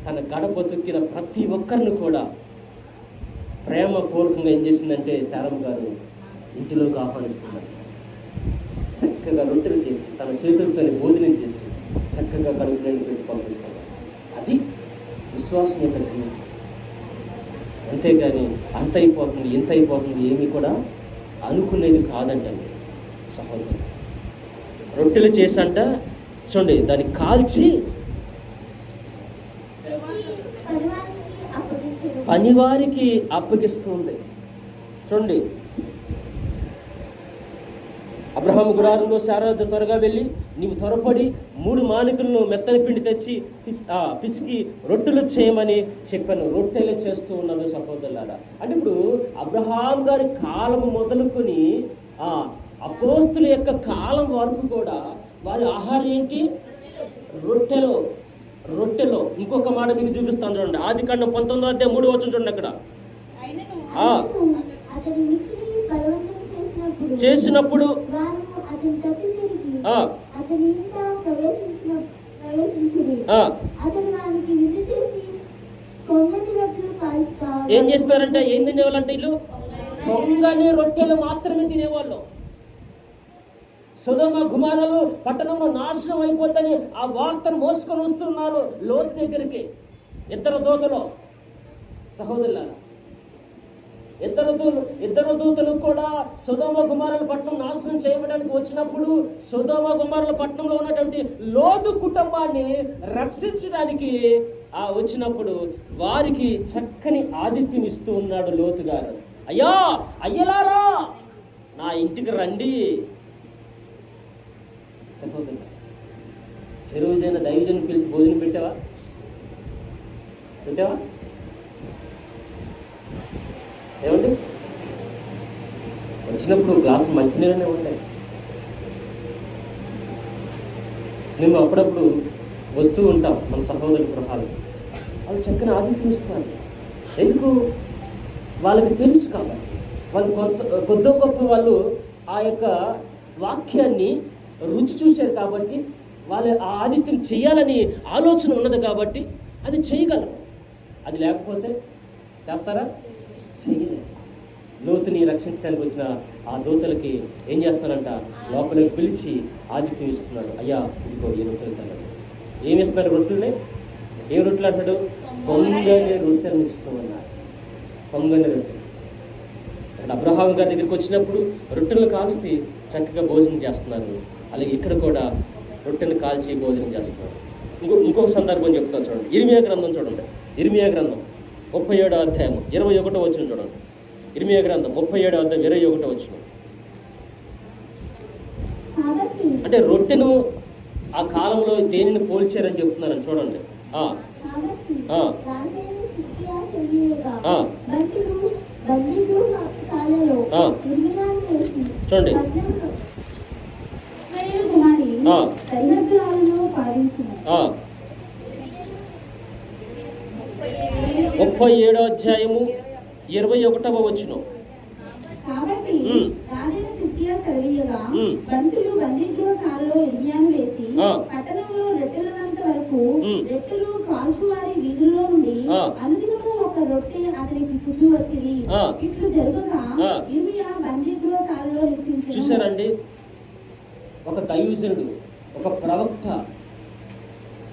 తన గడప తొక్కిన ప్రతి ఒక్కరిని కూడా ప్రేమపూర్వకంగా ఏం చేసిందంటే శారమ్మ గారు ఇంటిలోకి ఆహ్వానిస్తున్నారు. చక్కగా రొట్టెలు చేసి తన చేతులతో భోజనం చేసి చక్కగా కడుపు నిండి పెట్టి పంపిస్తున్నారు. అది విశ్వాసం యొక్క జీవితం. అంతేగాని అంత అయిపోతుంది ఇంత అయిపోతుంది ఏమీ కూడా అనుకునేది కాదంటండి సహోదరు. రొట్టెలు చేసంట చూడండి దాన్ని కాల్చి పనివారికి అప్పగిస్తుంది. చూడండి, అబ్రహాము గుడారంలో శారా త్వరగా వెళ్ళి నీవు త్వరపడి 3 మానికలను మెత్తని పిండి తెచ్చి పిసికి రొట్టెలు చేయమని చెప్పాను. రొట్టెలు చేస్తూ ఉన్నది సహోదరులారా. అంటే ఇప్పుడు అబ్రహాం గారి కాలం మొదలుకొని అపోస్తుల యొక్క కాలం వరకు కూడా వారి ఆహారం ఏంటి? రొట్టెలో. ఇంకొక మాట మీకు చూపిస్తాను చూడండి. ఆదికాండం 19:3 చూడండి. అక్కడ చేసినప్పుడు ఏం చేస్తారంటే ఏం తినేవాళ్ళంటే వీళ్ళు పొంగని రొట్టెలు మాత్రమే తినేవాళ్ళు. సొదొమ గుమారాలు పట్టణంలో నాశనం అయిపోద్దని ఆ వార్తను మోసుకొని వస్తున్నారు లోతు దగ్గరికి. 2 దూతలు సహోదరులారా, ఇద్దరు దూతలు కూడా సొదొమ గుమారాల పట్టణం నాశనం చేయడానికి వచ్చినప్పుడు సొదొమ గుమారాల పట్టణంలో ఉన్నటువంటి లోతు కుటుంబాన్ని రక్షించడానికి వచ్చినప్పుడు వారికి చక్కని ఆతిథ్యం ఇస్తూ ఉన్నాడు లోతు గారు. అయ్యలారా నా ఇంటికి రండి. సహోదరు, ఏ రోజైనా దైవజనం పిలిచి భోజనం పెట్టావా? ఏమండి, వచ్చినప్పుడు గ్లాసు మంచినీళ్ళనే ఉంటాయి. మేము అప్పుడప్పుడు వస్తూ ఉంటాం మన సహోదరుల గృహాలు. వాళ్ళు చక్కని ఆతిథ్యం ఇస్తారు. ఎందుకు? వాళ్ళకి తెలుసు కాబట్టి. వాళ్ళు కొద్ది గొప్ప వాళ్ళు ఆ యొక్క వాక్యాన్ని రుచి చూశారు కాబట్టి, వాళ్ళు ఆ ఆతిథ్యం చేయాలని ఆలోచన ఉన్నది కాబట్టి అది చేయగలరు. అది లేకపోతే చేస్తారా? చేయలేదు. లోతుని రక్షించడానికి వచ్చిన ఆ దూతలకి ఏం చేస్తానంట? లోపలికి పిలిచి ఆతిథ్యం ఇస్తున్నాడు. అయ్యా ఇదిగో ఈ రొట్టెలు తిన్నాడు. ఏమి ఇస్తున్నారు? రొట్టెల్ని. ఏ రొట్టెలు అంటాడు? పొంగని రొట్టెలను ఇస్తూ ఉన్నారు. పొంగని రొట్టెలు. అక్కడ అబ్రహాం గారి దగ్గరికి వచ్చినప్పుడు రొట్టెలను కాల్చి చక్కగా భోజనం చేస్తున్నారు. అలాగే ఇక్కడ కూడా రొట్టెను కాల్చి భోజనం చేస్తున్నారు. ఇంకొక సందర్భం చెప్తాను చూడండి. ఇర్మియా గ్రంథం చూడండి. ఇర్మియా గ్రంథం 37వ అధ్యాయం 21వ వచనం చూడండి. ఇర్మియా గ్రంథం 37వ అధ్యాయం 21వ వచనం. అంటే రొట్టెను ఆ కాలంలో దేనిని పోల్చారని చెప్తున్నారని చూడండి. చూడండి, 37వ అధ్యాయము 21వ వచనం. కాబట్టి రాజైన సిద్కియా సెలవీయగా బంటులు బందీగృహశాలలో ఇర్మియాను వేసి పట్టణంలో రొట్టెలనంత వరకు రొట్టెలు కాల్చువారి వీధుల్లో నుండి అనుదినము ఒక రొట్టె అతనికి చుట్టూ వచ్చింది. ఇట్లు జరుగుగా ఇర్మియా బందీగృహశాలలో నివసించాడు. చూశారండి, ఒక దైవజనుడు, ఒక ప్రవక్త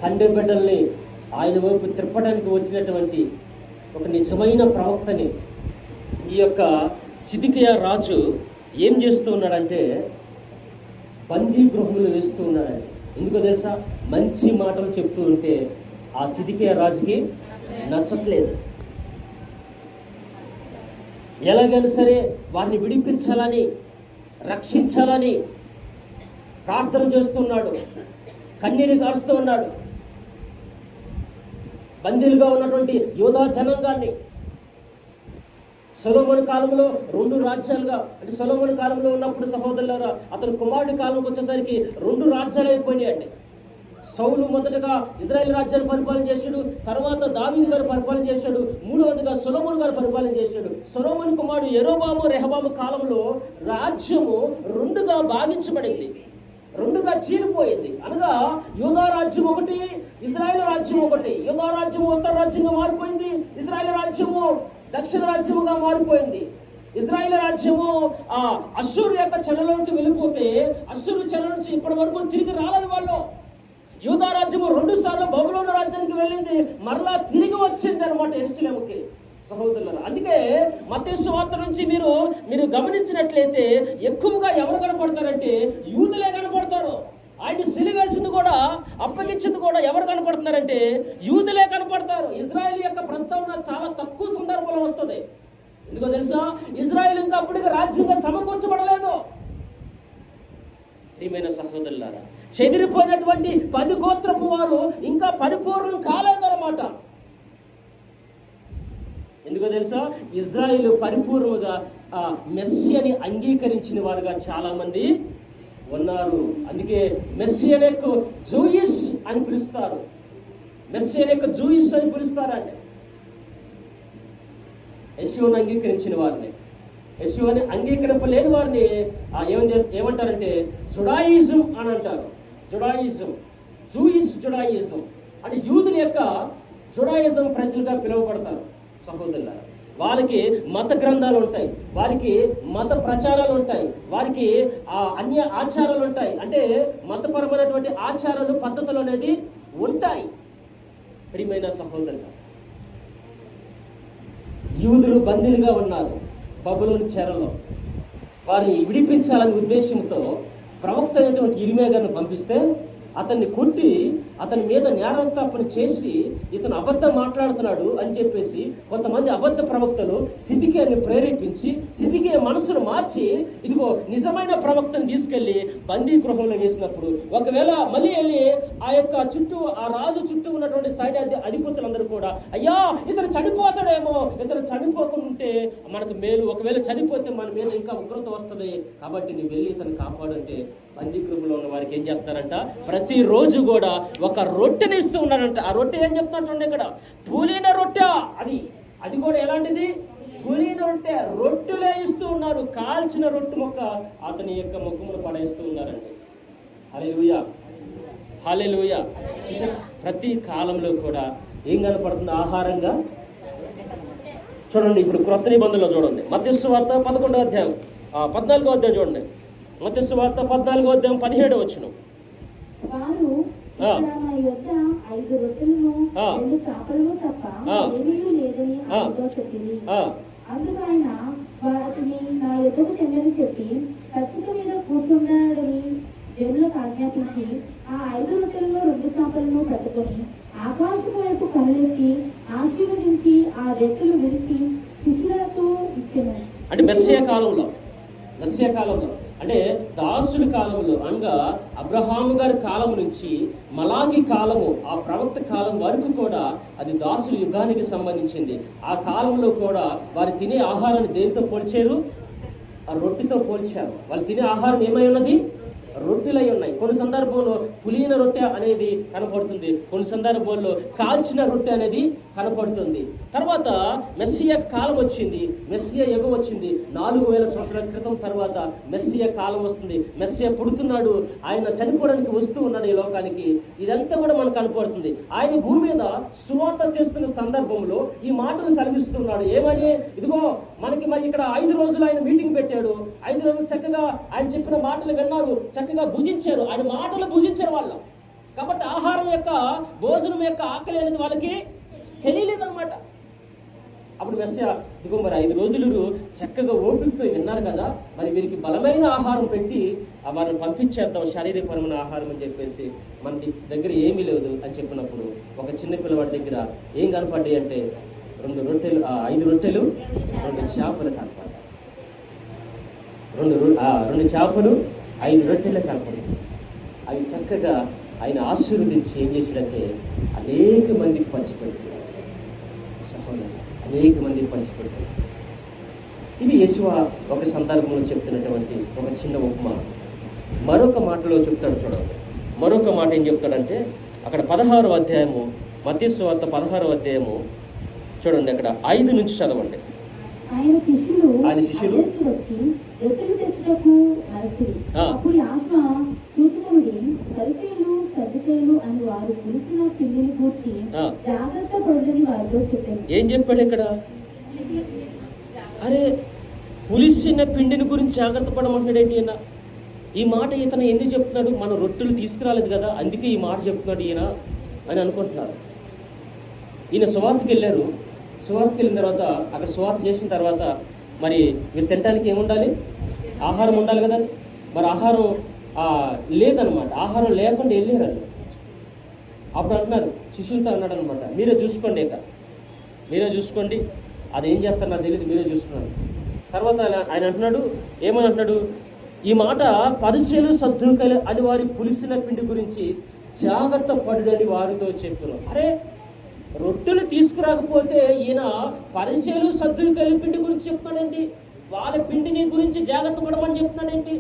తండ్రి బిడ్డల్ని ఆయన వైపు తిప్పడానికి వచ్చినటువంటి ఒక నిజమైన ప్రవక్తని ఈ యొక్క సిద్కియా రాజు ఏం చేస్తూ ఉన్నాడంటే బందీ గృహంలో వేస్తూ ఉన్నాడండి. ఎందుకో తెలుసా? మంచి మాటలు చెప్తూ ఉంటే ఆ సిద్కియా రాజుకి నచ్చట్లేదు. ఎలాగైనా సరే వారిని విడిపించాలని, రక్షించాలని ప్రార్థన చేస్తున్నాడు. కన్నీరు కారుస్తూ ఉన్నాడు. బందీలుగా ఉన్నటువంటి యోధా జనాంగాన్ని సొలొమోను కాలంలో 2 రాజ్యాలుగా, అంటే సొలొమోను కాలంలో ఉన్నప్పుడు సహోదరులారా అతను కుమారుడి కాలంకి వచ్చేసరికి 2 రాజ్యాలు అయిపోయినాయండి. సౌలు మొదటగా ఇజ్రాయెల్ రాజ్యాన్ని పరిపాలన చేశాడు. తర్వాత దావీదు గారు పరిపాలన చేశాడు. 3వదిగా సొలొమోను గారు పరిపాలన చేశాడు. సొలొమోను కుమారుడు యెరోబాము రెహబాము కాలంలో రాజ్యము 2గా భాగించబడింది, 2గా చీలిపోయింది. అనగా యూదా రాజ్యం ఒకటి, ఇజ్రాయెల్ రాజ్యం ఒకటి. యూదా రాజ్యము ఉత్తర రాజ్యంగా మారిపోయింది, ఇజ్రాయెల్ రాజ్యము దక్షిణ రాజ్యముగా మారిపోయింది. ఇజ్రాయెల్ రాజ్యము అష్షూరు యొక్క చెరలోకి వెళ్ళిపోతే అష్షూరు చెర నుంచి ఇప్పటి వరకు తిరిగి రాలేదు వాళ్ళు. యూదా రాజ్యము 2 సార్లు బబులోను రాజ్యానికి వెళ్ళింది, మరలా తిరిగి వచ్చింది అనమాట యెరూషలేముకి. సహోదరులారా. అందుకే మత్తయి సువార్త నుంచి మీరు గమనించినట్లయితే ఎక్కువగా ఎవరు కనపడతారంటే యూదులే కనపడతారు. ఆయన సిలువేసింది కూడా, అప్పగించింది కూడా ఎవరు కనపడుతున్నారంటే యూదులే కనపడతారు. ఇజ్రాయెల్ యొక్క ప్రస్తావన చాలా తక్కువ సందర్భంలో వస్తుంది. ఎందుకో తెలుసా? ఇజ్రాయెల్ ఇంకా అప్పటికి రాజ్యంగా సమకూర్చబడలేదు. ప్రియమైన సహోదరులారా, చెదిరిపోయినటువంటి 10 గోత్రపు వారు ఇంకా పరిపూర్ణం కాలేదన్నమాట. ఎందుకో తెలుసా? ఇజ్రాయిల్ పరిపూర్ణంగా మెస్సియాని అంగీకరించిన వారుగా చాలా మంది ఉన్నారు. అందుకే మెస్సియానిక్ జూయిష్ అని పిలుస్తారు. మెస్సియానిక్ జూయిష్ అని పిలుస్తారంటే యెషూను అంగీకరించిన వారిని, యెషూని అంగీకరింపలేని వారిని ఏమంటారంటే జుడాయిజం అని అంటారు. జుడాయిజం, జుడాయిజం అంటే యూదుల యొక్క జుడాయిజం ప్రజలుగా పిలువబడతారు. సహోదరులారా, వారికి మత గ్రంథాలు ఉంటాయి, వారికి మత ప్రచారాలు ఉంటాయి, వారికి అన్య ఆచారాలు ఉంటాయి. అంటే మతపరమైనటువంటి ఆచారాలు, పద్ధతులు అనేది ఉంటాయి. ప్రియమైన సహోదరులారా, యూదులు బందీలుగా ఉన్నారు బబులోను చెరలో. వారిని విడిపించాలనే ఉద్దేశంతో ప్రవక్త అయినటువంటి ఇర్మియా గారిని పంపిస్తే అతన్ని కొట్టి అతని మీద నేరస్థాపన చేసి ఇతను అబద్ధం మాట్లాడుతున్నాడు అని చెప్పేసి కొంతమంది అబద్ధ ప్రవక్తలు సిద్కియాని ప్రేరేపించి సిద్కియా మనసును మార్చి ఇదిగో నిజమైన ప్రవక్తను తీసుకెళ్లి బందీ గృహంలో వేసినప్పుడు ఒకవేళ మళ్ళీ వెళ్ళి ఆ రాజు చుట్టూ ఉన్నటువంటి సైన్య అధిపతులందరూ కూడా అయ్యా ఇతను చనిపోతాడేమో, ఇతను చనిపోకుంటే మనకు మేలు, ఒకవేళ చనిపోతే మన మీద ఇంకా ఉగ్రత వస్తుంది, కాబట్టి నువ్వు వెళ్ళి ఇతను కాపాడంటే బందీ గృహంలో ఉన్న వారికి ఏం చేస్తారంట? ప్రతిరోజు కూడా ఒక రొట్టెని ఇస్తూ ఉన్నారంట. ఆ రొట్టె ఏం చెప్తున్నారు చూడండి ఇక్కడ, పులిన రొట్టె. అది కూడా ఎలాంటిది? పులిన రొట్టె. రొట్టెలే ఇస్తూ ఉన్నారు. కాల్చిన రొట్టె మొక్క అతని యొక్క ముఖమును పడేస్తూ ఉన్నారండి. హల్లెలూయా, హల్లెలూయా. ప్రతి కాలంలో కూడా ఏం కనపడుతుంది ఆహారంగా? చూడండి, ఇప్పుడు క్రొత్త నిబంధనలో చూడండి, మత్తయి సువార్త 11వ అధ్యాయం 14వ అధ్యాయం చూడండి. మత్తయి సువార్త 14వ అధ్యాయం 17వ వచనం. వారు మన యొద్ద 5 రొట్టెలను 2 చేపలను తప్ప ఏమీ లేదని ఆయనతో చెప్పింది. అందుకు ఆయన వాటిని నా యొద్దకు తెమ్మని చెప్పి పచ్చిక మీద కూర్చున్నాడని జనులకు ఆజ్ఞాపించి ఆ 5 రొట్టెలను 2 చేపలను పట్టుకొని ఆకాశం వైపు కనులెత్తి ఆశీర్వదించి ఆ రెట్టెలు విరిచి శిష్యులకు ఇచ్చెను. అంటే మెస్సియా కాలంలో అంటే దాసుడి కాలంలో అనగా అబ్రహాము గారి కాలం నుంచి మలాకి కాలము, ఆ ప్రవక్త కాలం వరకు కూడా అది దాసుల యుగానికి సంబంధించింది. ఆ కాలంలో కూడా వారు తినే ఆహారాన్ని దేనితో పోల్చారు? ఆ రొట్టెతో పోల్చారు. వాళ్ళు తినే ఆహారం ఏమై ఉన్నది? రొట్టెలై ఉన్నాయి. కొన్ని సందర్భంలో పులిన రొట్టె అనేది కనపడుతుంది, కొన్ని సందర్భాల్లో కాల్చిన రొట్టె అనేది కనపడుతుంది. తర్వాత మెస్సియా కాలం వచ్చింది, మెస్సియా యుగం వచ్చింది. 4000 సంవత్సరాల క్రితం తర్వాత మెస్సియా కాలం వస్తుంది. మెస్సియా పుడుతున్నాడు, ఆయన చనిపోవడానికి వస్తూ ఉన్నాడు ఈ లోకానికి. ఇదంతా కూడా మనకు కనపడుతుంది. ఆయన భూమి మీద సువార్త చేస్తున్న సందర్భంలో ఈ మాటలు సెలవిస్తున్నాడు. ఏమని? ఇదిగో మనకి మరి ఇక్కడ 5 రోజులు ఆయన మీటింగ్ పెట్టాడు. 5 రోజులు చక్కగా ఆయన చెప్పిన మాటలు విన్నారు, చక్కగా భుజించారు. ఆయన మాటలు భుజించారు వాళ్ళు. కాబట్టి ఆహారం యొక్క, భోజనం యొక్క ఆకలి అనేది వాళ్ళకి తెలియలేదన్నమాట. అప్పుడు మెస్సియా ఇదిగో మరి 5 రోజులు చక్కగా ఓపికతో విన్నారు కదా, మరి వీరికి బలమైన ఆహారం పెట్టి వారిని పంపించేద్దాం, శారీరకపరమైన ఆహారం అని చెప్పేసి మన దగ్గర ఏమీ లేదు అని చెప్పినప్పుడు ఒక చిన్న పిల్లవాడి దగ్గర ఏం కనపడ్డాయి అంటే 5 రొట్టెలు 2 చేపలు కనపడ్డాయి. 2 చేపలు 5 రొట్టెలు కనపడుతుంది. అవి చక్కగా ఆయన ఆశీర్వదించి ఏం చేశాడంటే అనేక మందికి పంచిపెడుతున్నాడు. సహోదరు, అనేక మందికి పంచిపెడుతున్నాడు. ఇది యేషువా ఒక సందర్భంలో చెప్తున్నటువంటి ఒక చిన్న ఉపమా. మరొక మాటలో చెప్తాడు చూడండి. మరొక మాట ఏం చెప్తాడంటే అక్కడ 16వ అధ్యాయము, మత్తయి సువార్త 16వ అధ్యాయము చూడండి, అక్కడ 5 నుంచి చదవండి. ఆయన శిష్యులు వచ్చి రొట్టెలు తెచ్చుటకు అలసిరి. అప్పుడు ఆత్మ చూసుకుని పరిసయ్యులు సద్దుకయ్యులు అని వారు పులిసిన పిండిని కూర్చి జాగ్రత్త పడని వారితో చెప్పారు. ఏం చెప్పాడు ఇక్కడ? అరే, పులిసిన పిండిని గురించి జాగ్రత్త పడమంటున్నాడు ఏంటి ఈయన? ఈ మాట ఇతను ఎందుకు చెప్తున్నాడు? మనం రొట్టెలు తీసుకురాలేదు కదా, అందుకే ఈ మాట చెప్తున్నాడు ఈయన అని అనుకుంటున్నారు. ఈయన సువార్తకి వెళ్ళారు, సువార్తకి వెళ్ళిన తర్వాత అక్కడ సువార్త చేసిన తర్వాత మరి మీరు తినడానికి ఏముండాలి? ఆహారం ఉండాలి కదండి. మరి ఆహారం లేదనమాట. ఆహారం లేకుండా వెళ్ళారు వాళ్ళు. అప్పుడు అంటున్నారు, శిష్యులతో అన్నాడు అనమాట, మీరే చూసుకోండి, ఇక మీరే చూసుకోండి, అది ఏం చేస్తారు నాకు తెలియదు, మీరే చూసుకున్నారు. తర్వాత ఆయన అంటున్నాడు, ఏమని అంటున్నాడు, ఈ మాట పరిసయ్యులు సద్దూకయ్యులు అని వారి పులిసిన పిండి గురించి జాగ్రత్త పడుడని వారితో చెప్పారు. అరే, రొట్టెలు తీసుకురాకపోతే ఈయన పరిసయ్యులు సద్దూకయ్యుల పిండి గురించి చెప్తున్నాడేంటి? వాళ్ళ పిండిని గురించి జాగ్రత్త పడమని చెప్తున్నాడేంటి?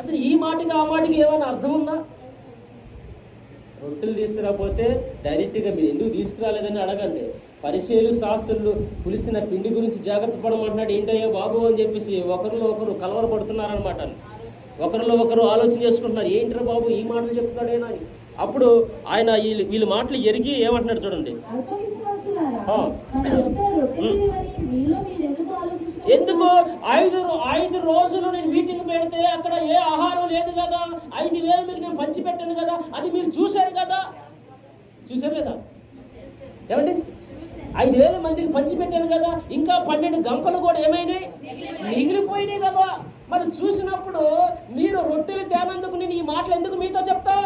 అసలు ఈ మాటకి ఆ మాటకి ఏమైనా అర్థం ఉందా? రొట్టెలు తీసుకురాకపోతే డైరెక్ట్గా మీరు ఎందుకు తీసుకురాలేదని అడగండి. పరిసయ్యులు శాస్త్రులు పులిసిన పిండి గురించి జాగ్రత్త పడమంటున్నాడు, ఏంటయ్యా బాబు అని చెప్పేసి ఒకరిలో ఒకరు కలవరపడుతున్నారనమాట. ఒకరిలో ఒకరు ఆలోచన చేసుకుంటున్నారు, ఏంట్రా బాబు ఈ మాటలు చెప్తున్నాడేనా అని. అప్పుడు ఆయన వీళ్ళ మాటలు ఎరిగి ఏమంటున్నాడు చూడండి, ఎందుకు 5 రోజులు నేను మీటింగ్ పెడితే అక్కడ ఏ ఆహారం లేదు కదా, 5,000 మీకు నేను పంచి పెట్టాను కదా, అది మీరు చూశారు కదా, చూశారు లేదా ఏమండి? 5,000 మందికి పంచి పెట్టాను కదా, ఇంకా 12 గంపలు కూడా ఏమైనాయి, మిగిలిపోయినాయి కదా. మరి చూసినప్పుడు మీరు రొట్టెలు తేనందుకు నేను ఈ మాటలు ఎందుకు మీతో చెప్తా?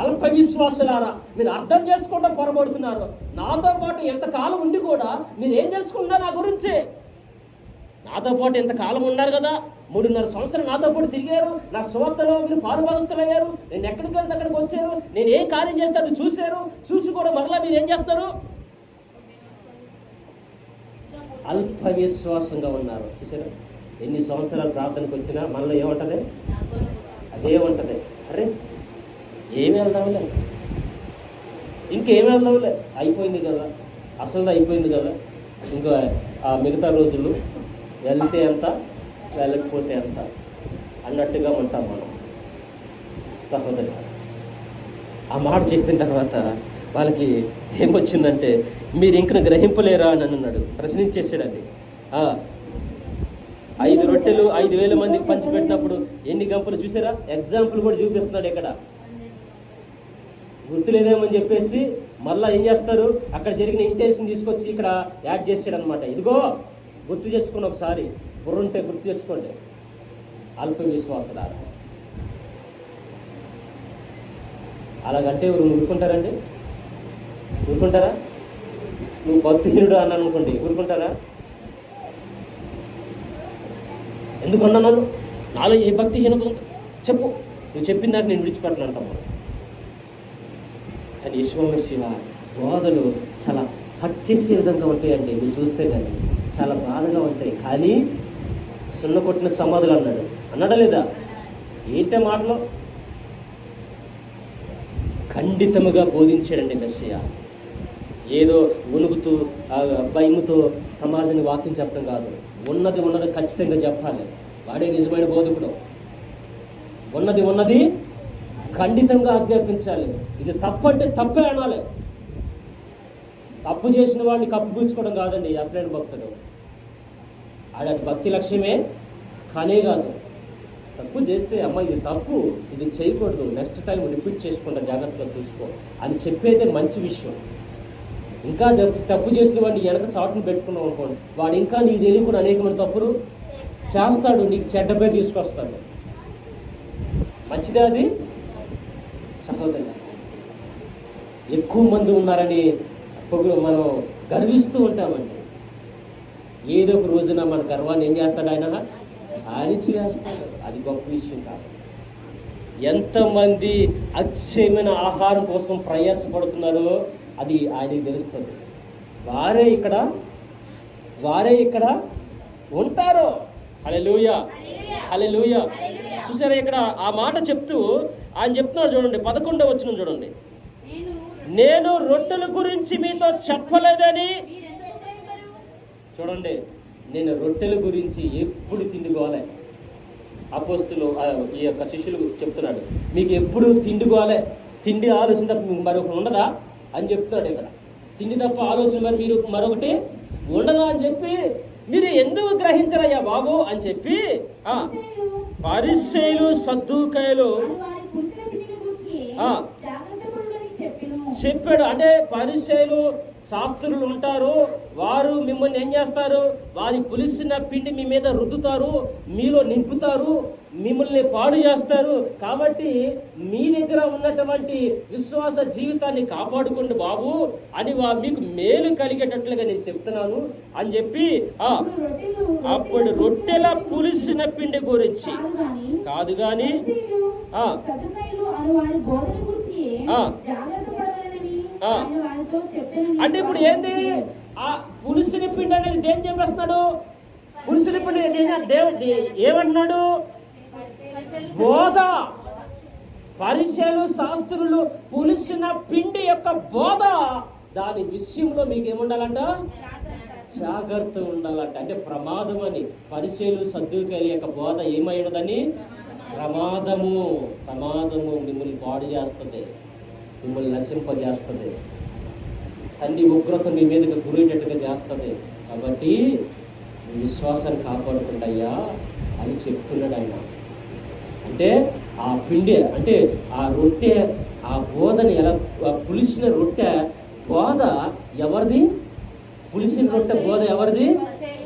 అల్ప విశ్వాసులారా, మీరు అర్థం చేసుకుంటూ పొరబడుతున్నారు. నాతో పాటు ఎంతకాలం ఉండి కూడా మీరు ఏం తెలుసుకుంటారు నా గురించి? నాతో పాటు ఎంతకాలం ఉన్నారు కదా, 3.5 సంవత్సరాలు నాతో పాటు తిరిగారు, నా సువార్తలో మీరు పాలుభాగస్తులయ్యారు, నేను ఎక్కడికి వెళ్తే అక్కడికి వచ్చారు, నేను ఏం కార్యం చేస్తే అది చూశారు, చూసి కూడా మరలా మీరు ఏం చేస్తారు? అల్ప విశ్వాసంగా ఉన్నారు. చూసారా, ఎన్ని సంవత్సరాలు ప్రార్థనకు వచ్చినా మనలో ఏముంటుంది? అదే ఉంటుంది. అరే ఏమి వెళ్దాంలే, ఇంకేమి వెళ్దాంలే, అయిపోయింది కదా, అసలు అయిపోయింది కదా, ఇంకా మిగతా రోజులు వెళ్తే ఎంత, వెళ్ళకపోతే ఎంత అన్నట్టుగా ఉంటాం మనం. సహోదరి ఆ మాట చెప్పిన తర్వాత వాళ్ళకి ఏమొచ్చిందంటే, మీరు ఇంకను గ్రహింపలేరా అని అన్నాడు, ప్రశ్నించేసాడండి. 5 రొట్టెలు 5,000 మందికి పంచిపెట్టినప్పుడు ఎన్ని గంపలు చూసారా? ఎగ్జాంపుల్ కూడా చూపిస్తున్నాడు ఇక్కడ. గుర్తులేదేమని చెప్పేసి మళ్ళీ ఏం చేస్తారు, అక్కడ జరిగిన ఇంటెన్షన్ తీసుకొచ్చి ఇక్కడ యాడ్ చేసాడు అనమాట. ఇదిగో గుర్తు తెచ్చుకోండి, ఒకసారి బుర్రుంటే గుర్తు తెచ్చుకోండి. అల్ప విశ్వాసులారా, అలాగంటే ఎవరు ఊరుకుంటారండి? ఊరుకుంటారా? నువ్వు భక్తిహీనుడు అన్నాను అనుకోండి, ఊరుకుంటారా? ఎందుకన్నా నాలో ఏ భక్తిహీనత ఉంది చెప్పు, నువ్వు చెప్పిన దాన్ని నేను విడిచిపెట్టను అంటాము. కానీ యెషోవా బోధలు చాలా హట్ చేసే విధంగా ఉంటాయండి. మీరు చూస్తే కానీ చాలా బాధగా ఉంటాయి. కానీ సున్న కొట్టిన సమాధులు అన్నాడా లేదా? ఏంటే మాటలో ఖండితముగా బోధించాడండి మెస్సియా. ఏదో ఉనుగుతూ భయముతో సమాజాన్ని వాక్యం చెప్పడం కాదు, ఉన్నది ఖచ్చితంగా చెప్పాలి. వాడే నిజమైన బోధకుడు. ఉన్నది ఖండితంగా ఆజ్ఞాపించాలి. ఇది తప్పు అంటే తప్పే అనాలి. తప్పు చేసిన వాడిని కప్పుపుచ్చుకోవడం కాదండి అసలైన భక్తుడు. ఆడది భక్తి లక్ష్యమే కానే కాదు. తప్పు చేస్తే అమ్మ ఇది తప్పు, ఇది చేయకూడదు, నెక్స్ట్ టైం రిపీట్ చేసుకుంటా, జాగ్రత్తగా చూసుకో అని చెప్పేదే మంచి విషయం. ఇంకా తప్పు చేసిన వాడిని వెనక చాటును పెట్టుకున్నావు అనుకోండి, వాడు ఇంకా నీకు తెలియకుండా అనేకమైన తప్పులు చేస్తాడు, నీకు చెడ్డ పేరు తీసుకొస్తాడు. మంచిదే అది సహోదరులు. ఎక్కువ మంది ఉన్నారని మనం గర్విస్తూ ఉంటామండి. ఏదో ఒక రోజున మన గర్వాన్ని ఏం చేస్తాడు ఆయన? అణిచివేస్తాడు. అది గొప్ప విషయం కాదు. ఎంతమంది అక్షయమైన ఆహారం కోసం ప్రయాసపడుతున్నారో అది ఆయనకి తెలుస్తుంది. వారే ఇక్కడ ఉంటారు. హల్లెలూయా, హల్లెలూయా. చూసారా, ఇక్కడ ఆ మాట చెప్తూ ఆయన చెప్తున్నారు చూడండి, 11వ వచనం చూడండి. నేను రొట్టెల గురించి మీతో చెప్పలేదని చూడండి. నేను రొట్టెల గురించి ఎప్పుడు తిండిగోలే. అపోస్తులు ఈ యొక్క శిష్యులు చెప్తున్నాడు, మీకు ఎప్పుడు తిండిగోలే, తిండి ఆలోచన తప్ప మీకు మరొకటి ఉండదా అని చెప్తున్నాడు. ఇక్కడ తిండి తప్ప ఆలోచన మరి మీరు మరొకటి ఉండదా అని చెప్పి మీరు ఎందుకు గ్రహించరయ్యా బాబు అని చెప్పి పరిసయ్యులు సద్దూకయ్యులు చెప్పాడు. అంటే పరిసయ్యులు శాస్త్రులు ఉంటారు, వారు మిమ్మల్ని ఏం చేస్తారు, వారి పులిసిన పిండి మీ మీద రుద్దుతారు, మీలో నింపుతారు, మిమ్మల్ని పాడు చేస్తారు. కాబట్టి మీ దగ్గర ఉన్నటువంటి విశ్వాస జీవితాన్ని కాపాడుకోండి బాబు అని మీకు మేలు కలిగేటట్లుగా నేను చెప్తున్నాను అని చెప్పి అప్పుడు రొట్టెల పులిసిన పిండి గురించి కాదు కానీ అంటే ఇప్పుడు ఏంది ఆ పులిసిన పిండి అనేది ఏం చెప్పేస్తున్నాడు? పులిసిన పిండి ఏమంటున్నాడు? బోధ. పరిసయ్యులు శాస్త్రులు పులిసిన పిండి యొక్క బోధ, దాని విషయంలో మీకు ఏముండాలంట? జాగ్రత్త ఉండాలంట. అంటే ప్రమాదం అని. పరిసయ్యులు సద్దూకయ్యుల యొక్క బోధ ఏమైనదని? ప్రమాదము. మిమ్మల్ని పాడు చేస్తుంది, మిమ్మల్ని నశింపజేస్తుంది, తండ్రి ఉగ్రత మీ మీదకి గురేటట్టుగా చేస్తుంది. కాబట్టి విశ్వాసాన్ని కాపాడుకుంటాయ్యా అని చెప్తున్నాడు ఆయన. అంటే ఆ పిండి, అంటే ఆ రొట్టె, ఆ బోధని ఎలా, పులిసిన రొట్టె బోధ ఎవరిది? పులిసిన రొట్టె బోధ ఎవరిది?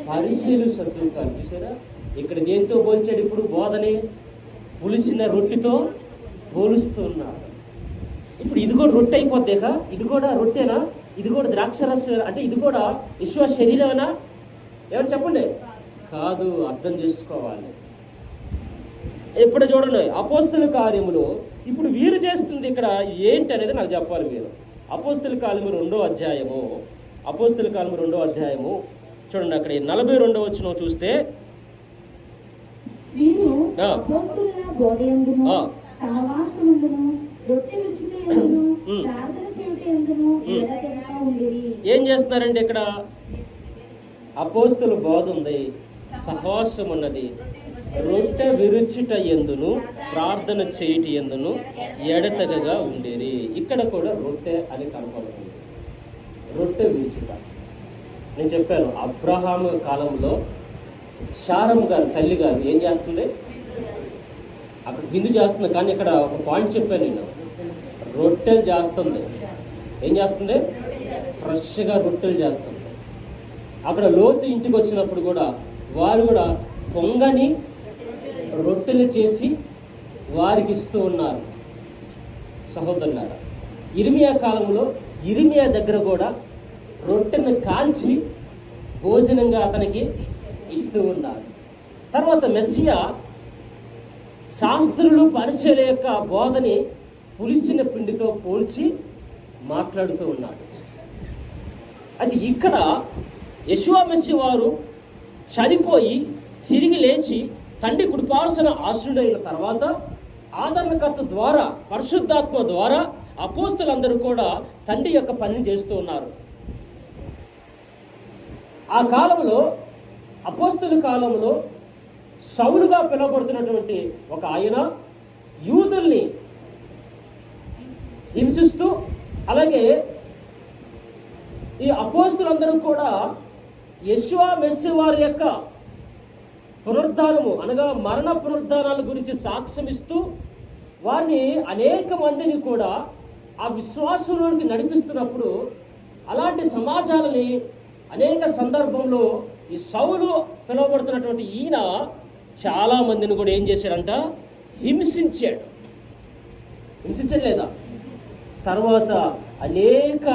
పరిసయ్యులు సద్దూకయ్యులు. చూసారా ఇక్కడ దేంతో పోల్చాడు? ఇప్పుడు బోధని పులిసిన రొట్టెతో పోలుస్తూ ఉన్నాడు. ఇప్పుడు ఇది కూడా రొట్టె అయిపోద్దేగా? ఇది కూడా రొట్టెనా? ఇది కూడా ద్రాక్షరసం, అంటే ఇది కూడా విశ్వ శరీరమేనా? ఏమని చెప్పండి? కాదు, అర్థం చేసుకోవాలి. ఇప్పుడు చూడండి అపోస్తల కార్యములు, ఇప్పుడు వీరు చేస్తుంది ఇక్కడ ఏంటి అనేది నాకు చెప్పాలి మీరు. అపోస్తల కార్యము 2వ అధ్యాయము, అపోస్తల కార్యము 2వ అధ్యాయము చూడండి, అక్కడ 42వ వచనం చూస్తే ఏం చేస్తున్నారండి ఇక్కడ? అపోస్తల బోధ ఉంది, సహవాసం ఉన్నది, రొట్టె విరుచుట యందును ప్రార్థన చేయుట యందును ఎడతెగగా ఉండేది. ఇక్కడ కూడా రొట్టె అని కనపడుతుంది. రొట్టె విరుచుట. నేను చెప్పాను అబ్రహాము కాలంలో శారమ్మ గారు, తల్లి గారు ఏం చేస్తుంది? అక్కడ విందు చేస్తుంది. కానీ ఇక్కడ ఒక పాయింట్ చెప్పాను నేను, రొట్టెలు చేస్తుంది. ఏం చేస్తుంది? ఫ్రెష్గా రొట్టెలు చేస్తుంది. అక్కడ లోతు ఇంటికి వచ్చినప్పుడు కూడా వారు కూడా పొంగని రొట్టెలు చేసి వారికి ఇస్తూ ఉన్నారు. సహోదరులారా, ఇర్మియా కాలంలో ఇర్మియా దగ్గర కూడా రొట్టెను కాల్చి భోజనంగా అతనికి ఇస్తూ ఉన్నారు. తర్వాత మెస్సియా శాస్త్రులు పరిసయ్యుల యొక్క బోధని పులిసిన పిండితో పోల్చి మాట్లాడుతూ ఉన్నాడు. అది ఇక్కడ యెషూవా మెస్సీ వారు చనిపోయి తిరిగి లేచి తండ్రి కుడిపార్శ్వన ఆశ్రయుడైన తర్వాత ఆదరణకర్త ద్వారా, పరిశుద్ధాత్మ ద్వారా అపోస్తలులందరూ కూడా తండ్రి యొక్క పనిని చేస్తూ ఉన్నారు. ఆ కాలంలో, అపోస్తల కాలంలో సౌలుగా పిలువబడుతున్నటువంటి ఒక ఆయన యూదుల్ని హింసిస్తూ, అలాగే ఈ అపోస్తలులందరూ కూడా యెషూవా మెస్సీ వారి యొక్క పునరుద్ధానము అనగా మరణ పునరుద్ధానాల గురించి సాక్ష్యం ఇస్తూ వారిని అనేక మందిని కూడా ఆ విశ్వాసంలోకి నడిపిస్తున్నప్పుడు అలాంటి సమాజాలని అనేక సందర్భంలో ఈ సౌలు పిలువబడుతున్నటువంటి ఈయన చాలా మందిని కూడా ఏం చేశాడంట? హింసించాడు. లేదా? తర్వాత అనేక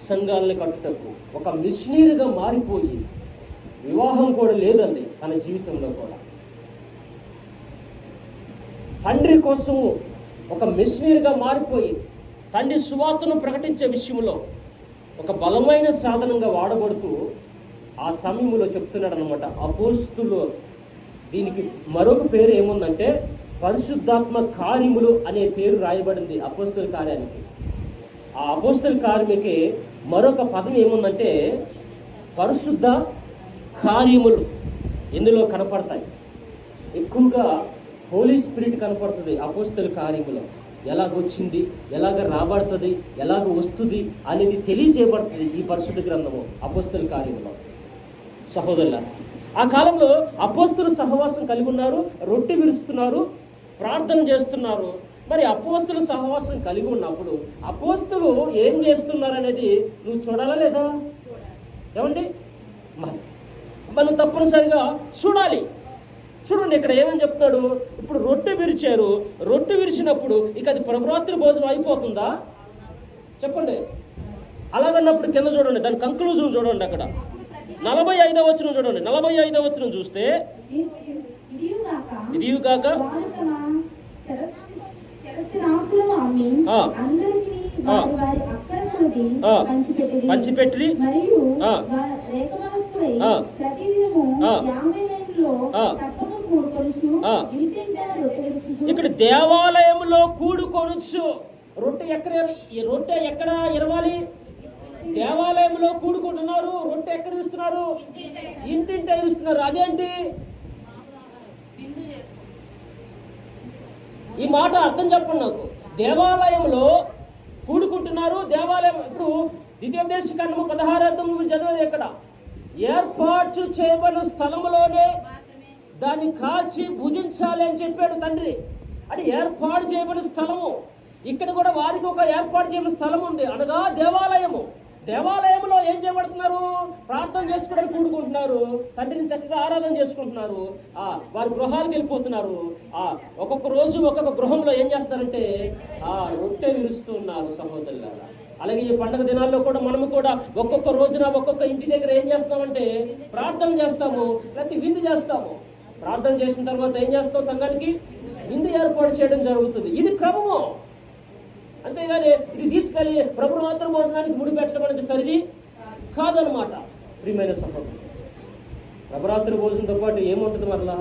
సంఘాలని కట్టుటకు ఒక మిషనరీగా మారిపోయి, వివాహం కూడా లేదండి తన జీవితంలో కూడా, తండ్రి కోసం ఒక మిషనరీగా మారిపోయి తండ్రి సువార్తను ప్రకటించే విషయంలో ఒక బలమైన సాధనంగా వాడబడుతూ ఆ సమయంలో చెప్తున్నాడు అనమాట. అపోస్తులు, దీనికి మరొక పేరు ఏముందంటే పరిశుద్ధాత్మ కార్యములు అనే పేరు రాయబడింది అపోస్తల కార్యానికి. ఆ అపోస్తల కార్యముకి మరొక పదం ఏముందంటే పరిశుద్ధ కార్యములు. ఇందులో కనపడతాయి ఎక్కువగా హోలీ స్పిరిట్ కనపడుతుంది అపోస్తల కార్యములో. ఎలాగొచ్చింది, ఎలాగ రాబడుతుంది, ఎలాగ వస్తుంది అనేది తెలియజేయబడుతుంది ఈ పరిశుద్ధ గ్రంథము అపోస్తల కార్యములో. సహోదరుల, ఆ కాలంలో అపోస్తలు సహవాసం కలిగి ఉన్నారు, రొట్టె విరుస్తున్నారు, ప్రార్థన చేస్తున్నారు. మరి అపోస్తుల సహవాసం కలిగి ఉన్నప్పుడు అపోస్తులు ఏం చేస్తున్నారనేది నువ్వు చూడాలా లేదా? ఏమండి, మనం తప్పనిసరిగా చూడాలి. చూడండి ఇక్కడ ఏమని చెప్తాడు, ఇప్పుడు రొట్టె విరిచారు, రొట్టె విరిచినప్పుడు ఇక అది ప్రభురాత్రి భోజనం అయిపోతుందా చెప్పండి? అలాగన్నప్పుడు కింద చూడండి, దాని కంక్లూజన్ చూడండి, అక్కడ 45వ వచనం చూడండి. 45వ వచనం చూస్తే, ఇదియు కాక పంచిపెట్టి ఇక్కడ దేవాలయంలో కూడుకొనొచ్చు. రొట్టె ఎక్కడ ఇరవాలి? దేవాలయంలో కూడుకుంటున్నారు. రొట్టె ఎక్కడ ఇస్తున్నారు? ఇంటింట ఇస్తున్నారు. అదేంటి ఈ మాట అర్థం చెప్పండి నాకు. దేవాలయంలో కూడుకుంటున్నారు. దేవాలయం ఇప్పుడు ద్వితీయోపదేశకాండము 16 చదివేది ఎక్కడ? ఏర్పాటు చేయబడిన స్థలంలోనే దాన్ని కాల్చి భుజించాలి అని చెప్పాడు తండ్రి. అది ఏర్పాటు చేయబడిన స్థలము. ఇక్కడ కూడా వారికి ఒక ఏర్పాటు చేయబడిన స్థలం ఉంది, అనగా దేవాలయము. దేవాలయంలో ఏం చేయబడుతున్నారు? ప్రార్థన చేసుకోవడానికి కూడుకుంటున్నారు, తండ్రిని చక్కగా ఆరాధన చేసుకుంటున్నారు, వారి గృహాలకు వెళ్ళిపోతున్నారు. ఒక్కొక్క రోజు ఒక్కొక్క గృహంలో ఏం చేస్తారంటే రొట్టె విరుస్తున్నారు సహోదరులారా. అలాగే ఈ పండుగ దినాల్లో కూడా మనము కూడా ఒక్కొక్క రోజున ఒక్కొక్క ఇంటి దగ్గర ఏం చేస్తామంటే ప్రార్థన చేస్తాము, లేకపోతే విందు చేస్తాము. ప్రార్థన చేసిన తర్వాత ఏం చేస్తాం? సంఘానికి విందు ఏర్పాటు చేయడం జరుగుతుంది. ఇది క్రమము. అంతేగాని ఇది తీసుకెళ్ళి ప్రభురాత్రి భోజనానికి ముడిపెట్టడం అనేది సరిది కాదనమాట. ప్రియమైన సహోదరులు, ప్రభురాత్రి భోజనంతో పాటు ఏముంటుంది? మరలా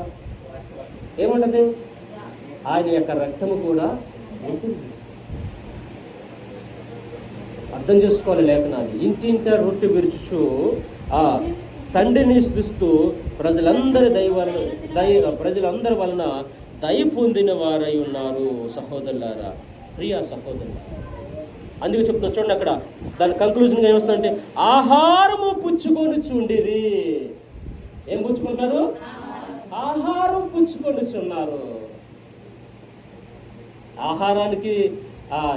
ఏముంటుంది? ఆయన యొక్క రక్తము కూడా ఉంటుంది. అర్థం చేసుకోవాలి లేఖనాన్ని. ఇంటింట రొట్టె విరుచుచు తండ్రిని స్తుతిస్తూ ప్రజలందరి వలన దయ పొందిన వారై ఉన్నారు సహోదరులారా, ప్రియా సహోదరులు. అందుకే చెప్తున్నా చూడండి, అక్కడ దాని కంక్లూజన్గా ఏమొస్తుందంటే ఆహారము పుచ్చుకొని చుండిరి. ఏం పుచ్చుకుంటున్నారు? ఆహారం పుచ్చుకొనిచున్నారు. ఆహారానికి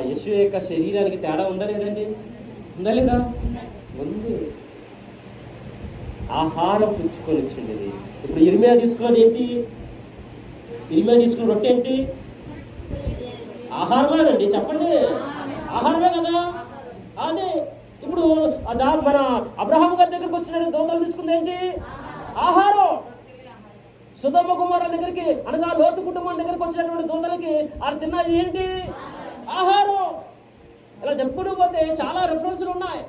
యేసు యొక్క శరీరానికి తేడా ఉందా లేదండి? ఉందా లేదా? ఉంది. ఆహారం పుచ్చుకొనిచుండిరి. ఇప్పుడు ఇర్మియా తీసుకున్నది ఏంటి? ఇర్మియా తీసుకున్న రొట్టె ఏంటి? ఆహారమేనండి, చెప్పండి. ఆహారమే కదా అదే. ఇప్పుడు మన అబ్రహాం గారి దగ్గరికి వచ్చిన దూతలు తీసుకుంది ఏంటి? ఆహారం. సొదొమ కుమారుల దగ్గరికి, అనగా లోతు కుటుంబం దగ్గరికి వచ్చినటువంటి దూతలకి వాళ్ళు తిన్నది ఏంటి? ఆహారం. ఇలా చెప్పుకుంటూ పోతే చాలా రిఫరెన్స్లు ఉన్నాయి,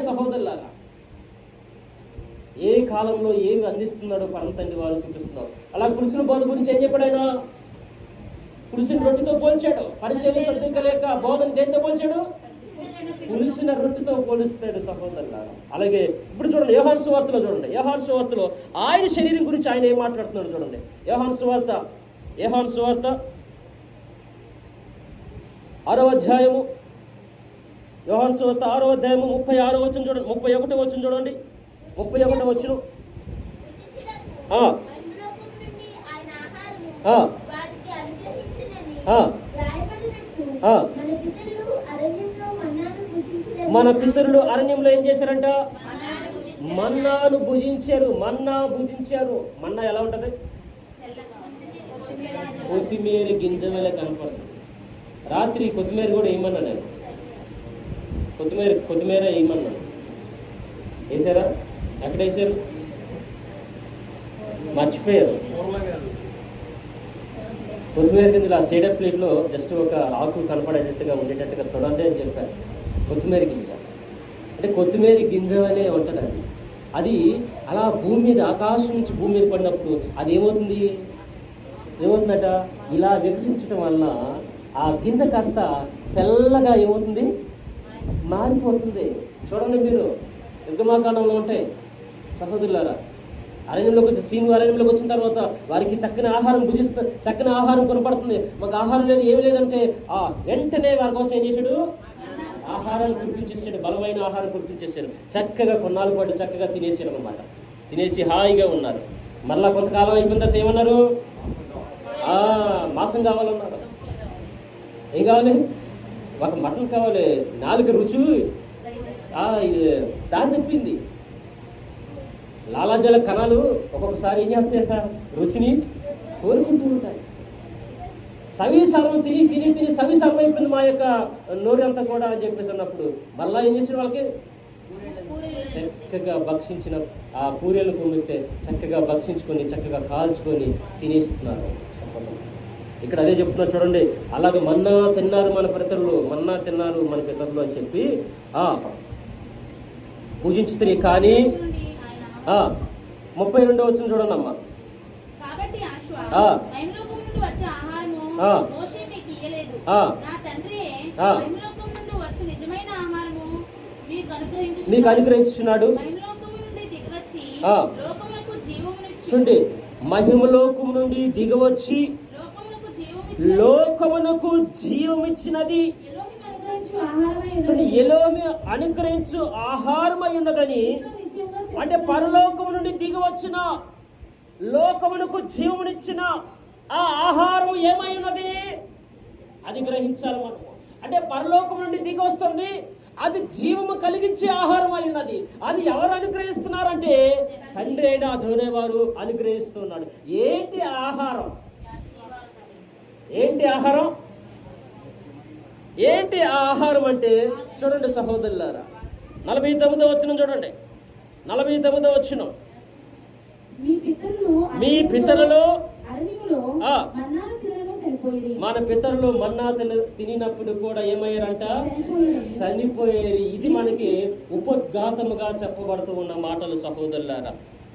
సహోదరులారా. ఏ కాలంలో ఏమి అందిస్తున్నాడో పరమ తండ్రి వారు చూపిస్తున్నారు. అలా పురుషుల బోధ గురించి ఏం చెప్పాడు ఆయన? పులిసిన రొట్టెతో పోల్చాడు. పరిశీలన సత్యం లేక బోధన దేంతో పోల్చాడు? పులిసిన రొట్టెతో పోలుస్తాడు సహోదరులారా. అలాగే ఇప్పుడు చూడండి, యోహాను సువార్తలో చూడండి. యోహాను సువార్తలో ఆయన శరీరం గురించి ఆయన ఏం మాట్లాడుతున్నాడు చూడండి. యోహాను సువార్త 6వ అధ్యాయము, యోహాను సువార్త 6వ అధ్యాయము 36వ వచనం చూడండి, 31వ వచనం చూడండి. 31వ వచనం మన పితరులు అరణ్యంలో ఏం చేశారంట? మన్నాను భుజించారు. మన్నా ఎలా ఉంటది? కొత్తిమీర గింజ వేళ కనపడుతుంది. రాత్రి కొత్తిమీర కూడా వేయమన్నా నేను. కొత్తిమీర వేయమన్నాను. వేసారా? ఎక్కడ వేసారు? మర్చిపోయారు. కొత్తిమీర గింజలు ఆ సైడర్ ప్లేట్లో జస్ట్ ఒక ఆకు కనపడేటట్టుగా ఉండేటట్టుగా చూడండి అని చెప్పారు. కొత్తిమీర గింజ అంటే కొత్తిమీర గింజ అనే ఉంటుంది. అది అలా భూమి మీద, ఆకాశం నుంచి భూమి మీద పడినప్పుడు అది ఏమవుతుందట? ఇలా వికసించడం వలన ఆ గింజ కాస్త తెల్లగా ఏమవుతుంది? మారిపోతుంది. చూడండి మీరు, నిర్గమాకాండంలో ఉంటాయి సహోదరులారా. అరణ్యంలోకి వచ్చి అరణ్యంలోకి వచ్చిన తర్వాత వారికి చక్కని ఆహారం కొనపడుతుంది. మాకు ఆహారం లేదు, ఏమి లేదంటే వెంటనే వారి కోసం ఏం చేశాడు? ఆహారాన్ని కురిపించేసాడు, బలమైన ఆహారం కురిపించేసాడు. చక్కగా కొన్నాళ్ళ పాటు చక్కగా తినేసాడు అనమాట. తినేసి హాయిగా ఉన్నారు. మళ్ళా కొంతకాలం అయిపోయిన తర్వాత ఏమన్నారు? మాంసం కావాలన్నారు. ఏం కావాలి? ఒక మటన్ కావాలి. 4 రుచి ఇది దారి తప్పింది. లాలాజల కణాలు ఒక్కొక్కసారి ఏం చేస్తాయంట? రుచిని కోరుకుంటూ ఉంటాయి. సర్వం తిని తిని తిని సర్వం అయిపోయింది మా యొక్క నోరు అంతా కూడా అని చెప్పేసి అన్నప్పుడు మళ్ళీ ఏం చేసిన వాళ్ళకి చక్కగా భక్షించిన ఆ పూరీలు కుమ్మిస్తే చక్కగా భక్షించుకొని చక్కగా కాల్చుకొని తినేస్తున్నారు. ఇక్కడ అదే చెప్తున్నారు చూడండి. అలాగే మన్నా తిన్నారు మన పితరులు అని చెప్పి పూజించుతుంది. కానీ 32వ వచనం చూడండి అమ్మా. మీకు అనుగ్రహించున్నాడు. చూడండి, మహిమలోకం నుండి దిగవచ్చి లోకమునకు జీవమిచ్చినది. చూడండి, ఎలోమి అనుగ్రహించు ఆహారమై ఉన్నదని. అంటే పరలోకము నుండి దిగి వచ్చిన లోకమునకు జీవమునిచ్చిన ఆ ఆహారం ఏమై ఉన్నది? అది గ్రహించాలి మనం. అంటే పరలోకం నుండి దిగి వస్తుంది, అది జీవము కలిగించే ఆహారం అయి ఉన్నది. అది ఎవరు అనుగ్రహిస్తున్నారంటే తండ్రి అయిన అదోనే వారు అనుగ్రహిస్తున్నాడు. ఏంటి ఆహారం? ఏంటి ఆహారం? ఏంటి ఆహారం అంటే చూడండి సహోదరులారా, 49వ వచనం చూడండి. 49వ వచనం. మీ పితరులు మన పితరులు మన్నా తినినప్పుడు కూడా ఏమయ్యారంట? చనిపోయారు. ఇది మనకి ఉపద్ఘాతముగా చెప్పబడుతూ ఉన్న మాటలు సహోదరులారా.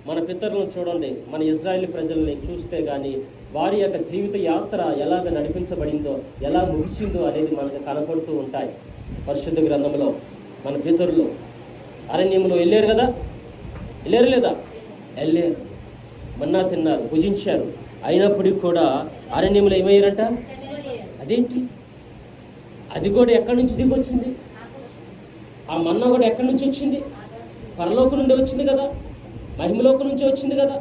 మన పితరులను చూడండి, మన ఇజ్రాయేల్ ప్రజల్ని చూస్తే గానీ వారి యొక్క జీవిత యాత్ర ఎలాగ నడిపించబడిందో, ఎలా ముగిసిందో అనేది మనకు కనపడుతూ ఉంటాయి పరిశుద్ధ గ్రంథంలో. మన పితరులు అరణ్యంలో వెళ్ళారు కదా, వెళ్ళారు లేదా? వెళ్ళారు, మన్నా తిన్నారు, భుజించారు. అయినప్పటికీ కూడా అరణ్యంలో ఏమయ్యారంట? అదేంటి? అది కూడా ఎక్కడి నుంచి దిగి వచ్చింది? ఆ మన్నా కూడా ఎక్కడి నుంచి వచ్చింది? పరలోకం నుండి వచ్చింది కదా, మహిమలోకం నుంచి వచ్చింది కదా.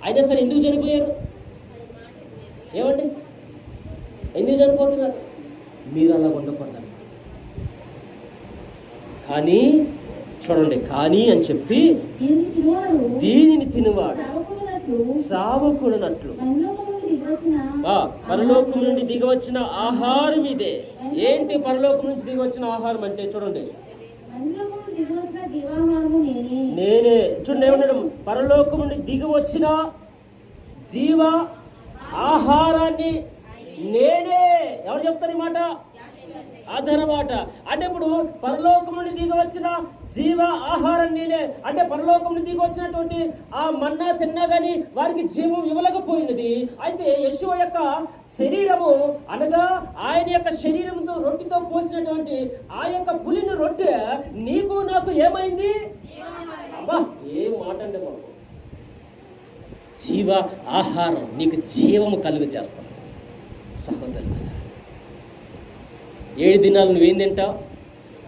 అయినా సరే ఎందుకు చనిపోయారు? ఏమండి, ఎందుకు చనిపోతున్నారు? మీరు అలా ఉండకూడదు. కానీ చూడండి, కానీ అని చెప్పి దీనిని తినువాడు సావకునట్లు పరలోకం నుండి దిగవచ్చిన ఆహారం ఇదే. ఏంటి పరలోకం నుంచి దిగవచ్చిన ఆహారం అంటే? చూడండి, నేనే. చూడండి ఏమన్నాడు? పరలోకం నుండి దిగి వచ్చిన జీవ ఆహారాన్ని నేనే. ఎవరు చెప్తారు ఈ మాట? అదనమాట. అంటే ఇప్పుడు పరలోకం నుండి దిగి వచ్చిన జీవ ఆహారం నేనే. అంటే పరలోకం నుండి దిగి వచ్చినటువంటి ఆ మన్నా తిన్నా కానీ వారికి జీవం ఇవ్వలేకపోయినది. అయితే యెషూవ యొక్క శరీరము అనగా ఆయన యొక్క శరీరంతో రొట్టెతో పోల్చినటువంటి ఆ యొక్క పులిని రొట్టె నీకు నాకు ఏమైంది? అబ్బా, ఏం మాట అండి బాబు! జీవ ఆహారం నీకు జీవము కలుగు చేస్తాం సహోదరులు. 7 దినాలు నువ్వేం తింటావు?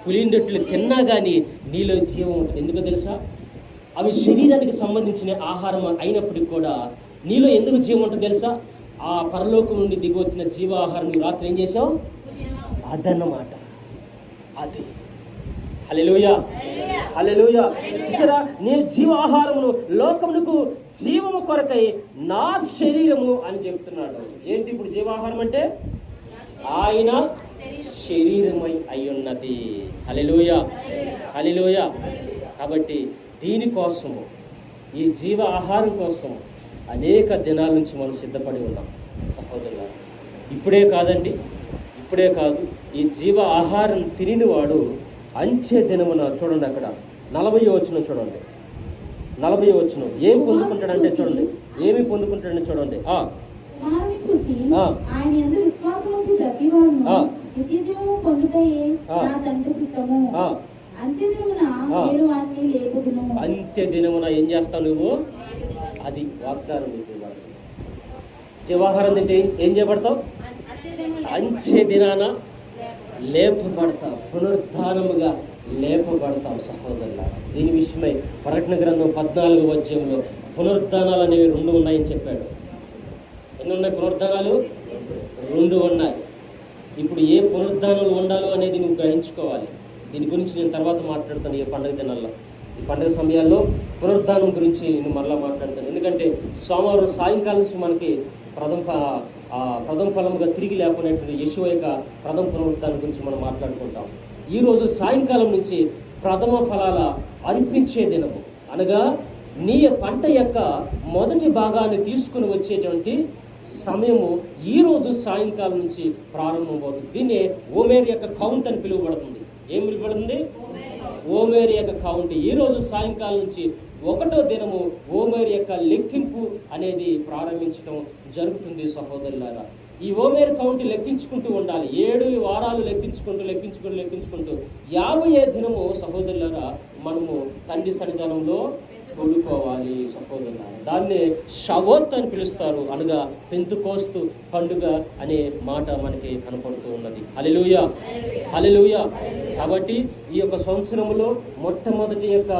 పులిని రొట్టెలు తిన్నా కానీ నీలో జీవం ఉంటుంది. ఎందుకో తెలుసా? అవి శరీరానికి సంబంధించిన ఆహారం అయినప్పటికీ కూడా నీలో ఎందుకు జీవం ఉంటుంది తెలుసా? ఆ పరలోకం నుండి దిగి వచ్చిన జీవ ఆహారం నువ్వు రాత్రి ఏం చేసావు? అదన్నమాట. అది హల్లెలూయా, హల్లెలూయా. చూసారా, నేను జీవ ఆహారమును లోకమునకు జీవము కొరకై నా శరీరము అని చెప్తున్నాడు. ఏంటి ఇప్పుడు జీవాహారం అంటే? ఆయన శరీరమై అయ్యున్నది. హల్లెలూయా, హల్లెలూయా. కాబట్టి దీనికోసము, ఈ జీవ ఆహారం కోసం అనేక దినాల నుంచి మనం సిద్ధపడి ఉన్నాం సహోదరులు. ఇప్పుడే కాదండి, ఇప్పుడే కాదు. ఈ జీవ ఆహారం తినినవాడు అంచె దినమున చూడండి, అక్కడ 40వ వచనం చూడండి. 40వ వచనం ఏం పొందుకుంటాడంటే చూడండి, ఏమి పొందుకుంటాడని చూడండి. అంత్య దినమున ఏం చేస్తావు నువ్వు? అది వాగ్దానం. జీవాహారం తింటే ఏం చేయబడతావు? అంత్య దినాన లేపబడతావు, పునరుద్ధానముగా లేపబడతావు సహోదరుల. దీని విషయమై ప్రకటన గ్రంథం 14వ అధ్యాయంలో పునరుద్ధానాలు అనేవి 2 ఉన్నాయని చెప్పాడు. ఎన్ని ఉన్నాయి పునరుద్ధానాలు? 2 ఉన్నాయి. ఇప్పుడు ఏ పునరుద్ధానాలు ఉండాలో అనేది నువ్వు గ్రహించుకోవాలి. దీని గురించి నేను తర్వాత మాట్లాడతాను. ఈ పండుగ దినాల్లో, ఈ పండుగ సమయాల్లో పునరుద్ధానం గురించి నేను మరలా మాట్లాడతాను. ఎందుకంటే సోమవారం సాయంకాలం నుంచి మనకి ప్రథమ ఫలముగా తిరిగి లేకునేటువంటి యేషువ యొక్క ప్రథమ పునరుద్ధానం గురించి మనం మాట్లాడుకుంటాం. ఈరోజు సాయంకాలం నుంచి ప్రథమ ఫలాల అర్పించే దినము, అనగా నీ పంట యొక్క మొదటి భాగాన్ని తీసుకుని వచ్చేటువంటి సమయము ఈరోజు సాయంకాలం నుంచి ప్రారంభమవుతుంది. దీన్నే ఓమేర్ యొక్క కౌంట్ అని పిలువబడుతుంది. ఏం పిలువబడుతుంది? ఓమేర్ యొక్క కౌంట్. ఈరోజు సాయంకాలం నుంచి 1వ దినము ఓమేర్ యొక్క లెక్కింపు అనేది ప్రారంభించడం జరుగుతుంది సహోదరులారా. ఈ ఓమేర్ కౌంట్ లెక్కించుకుంటూ ఉండాలి. 7 వారాలు లెక్కించుకుంటూ 50వ దినము సహోదరులారా మనము తండ్రి సన్నిధానంలో కూడుకోవాలి సహోదరులారా. దాన్నే షవోత్ అని పిలుస్తారు, అనగా పెంతుకోస్తు పండుగ అనే మాట మనకి కనపడుతూ ఉన్నది. హల్లెలూయా, హల్లెలూయా. కాబట్టి ఈ యొక్క సంవత్సరంలో మొట్టమొదటి యొక్క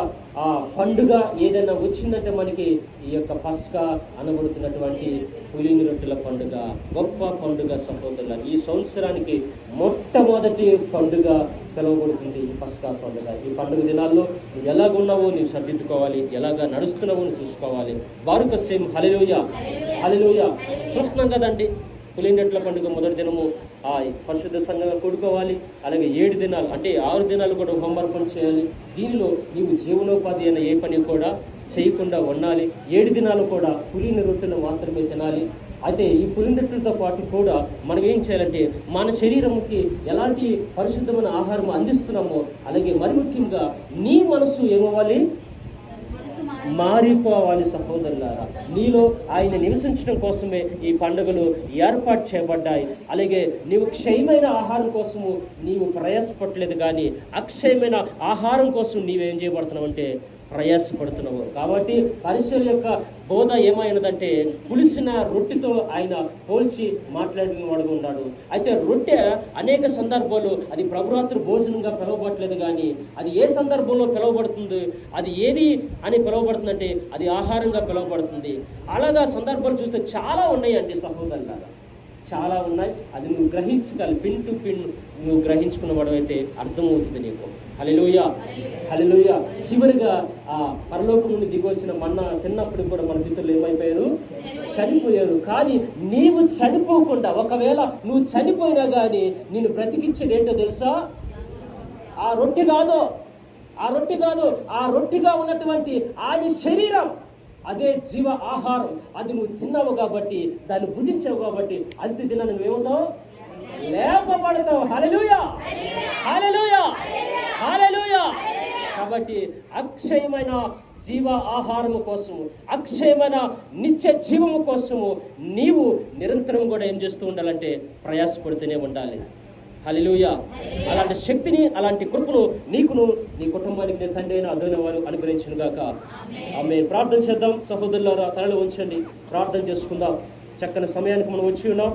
పండుగ ఏదైనా వచ్చిందంటే మనకి ఈ యొక్క పస్కా అనబడుతున్నటువంటి పులిని రొట్టెల పండుగ గొప్ప పండుగ సహోదరుల. ఈ సంవత్సరానికి మొట్టమొదటి పండుగ పిలువబడుతుంది ఈ పస్కా పండుగ. ఈ పండుగ దినాల్లో నువ్వు ఎలాగున్నావో నువ్వు సర్దిద్దుకోవాలి, ఎలాగా నడుస్తున్నావో నువ్వు చూసుకోవాలి. బారుక సేమ్ హల్లెలూయా, హల్లెలూయా. చూస్తున్నాం కదండి, పులిని రొట్టెల పండుగ మొదటి దినము పరిశుద్ధ సంఘంగా కూడుకోవాలి. అలాగే 7 దినాలు అంటే 6 దినాలు కూడా హోంవర్క్ చేయాలి. దీనిలో నీవు జీవనోపాధి అయిన ఏ పని కూడా చేయకుండా ఉండాలి. 7 దినాలు కూడా పులిని రొట్టెలు మాత్రమే తినాలి. అయితే ఈ పులిని రొట్టెలతో పాటు కూడా మనం ఏం చేయాలంటే మన శరీరంకి ఎలాంటి పరిశుద్ధమైన ఆహారం అందిస్తున్నామో అలాగే మరి ముఖ్యంగా నీ మనసు ఏమవ్వాలి? మారిపోవాలి సహోదరులారా. నీలో ఆయన నివసించడం కోసమే ఈ పండుగలు ఏర్పాటు చేయబడ్డాయి. అలాగే నీవు క్షయమైన ఆహారం కోసము నీవు ప్రయాసపడలేదు, కానీ అక్షయమైన ఆహారం కోసం నీవేం చేయబడుతున్నావు అంటే ప్రయాసపడుతున్నావు. కాబట్టి పరిశీల యొక్క బోధ ఏమైనదంటే పులిసిన రొట్టెతో ఆయన పోల్చి మాట్లాడిన వాడుగా ఉన్నాడు. అయితే రొట్టె అనేక సందర్భాల్లో అది ప్రభురాత్రి భోజనంగా పిలువబడలేదు, కానీ అది ఏ సందర్భంలో పిలువబడుతుంది, అది ఏది అని పిలువబడుతుందంటే అది ఆహారంగా పిలువబడుతుంది. అలాగా సందర్భాలు చూస్తే చాలా ఉన్నాయండి సహోదరులారా, చాలా ఉన్నాయి. అది నువ్వు గ్రహించగలి, పిన్ టు పిన్ నువ్వు గ్రహించుకున్నవాడు అయితే అర్థమవుతుంది నీకు. హల్లెలూయా, హల్లెలూయా. చివరిగా పరలోకం నుండి దిగొచ్చిన మన్నా తిన్నప్పుడు కూడా మన పితరులు ఏమైపోయారు? చనిపోయారు. కానీ నీవు చనిపోకుండా, ఒకవేళ నువ్వు చనిపోయినా కానీ నిన్ను బ్రతికించేది ఏంటో తెలుసా? ఆ రొట్టె కాదు, ఆ రొట్టెగా ఉన్నటువంటి ఆయన శరీరం, అదే జీవ ఆహారం. అది నువ్వు తిన్నావు కాబట్టి, దాన్ని భుజించావు కాబట్టి అంత్య దినాన్ని నువ్వేమవుతావు? లేపబడతావు. హల్లెలూయా, హల్లెలూయా, హల్లెలూయా. కాబట్టి అక్షయమైన జీవ ఆహారము కోసము, అక్షయమైన నిత్య జీవము కోసము నీవు నిరంతరం కూడా ఏం చేస్తూ ఉండాలంటే ప్రయాసపడుతూనే ఉండాలి. హల్లెలూయా. అలాంటి శక్తిని, అలాంటి కృపను నీకును నీ కుటుంబానికి నేను తండ్రి అయిన అదైన వారు అనుగ్రహించును గాక. ఆమేన్. ప్రార్థన చేద్దాం సహోదరులారా, తలలో ఉంచండి, ప్రార్థన చేసుకుందాం. చక్కని సమయానికి మనం వచ్చి ఉన్నాం.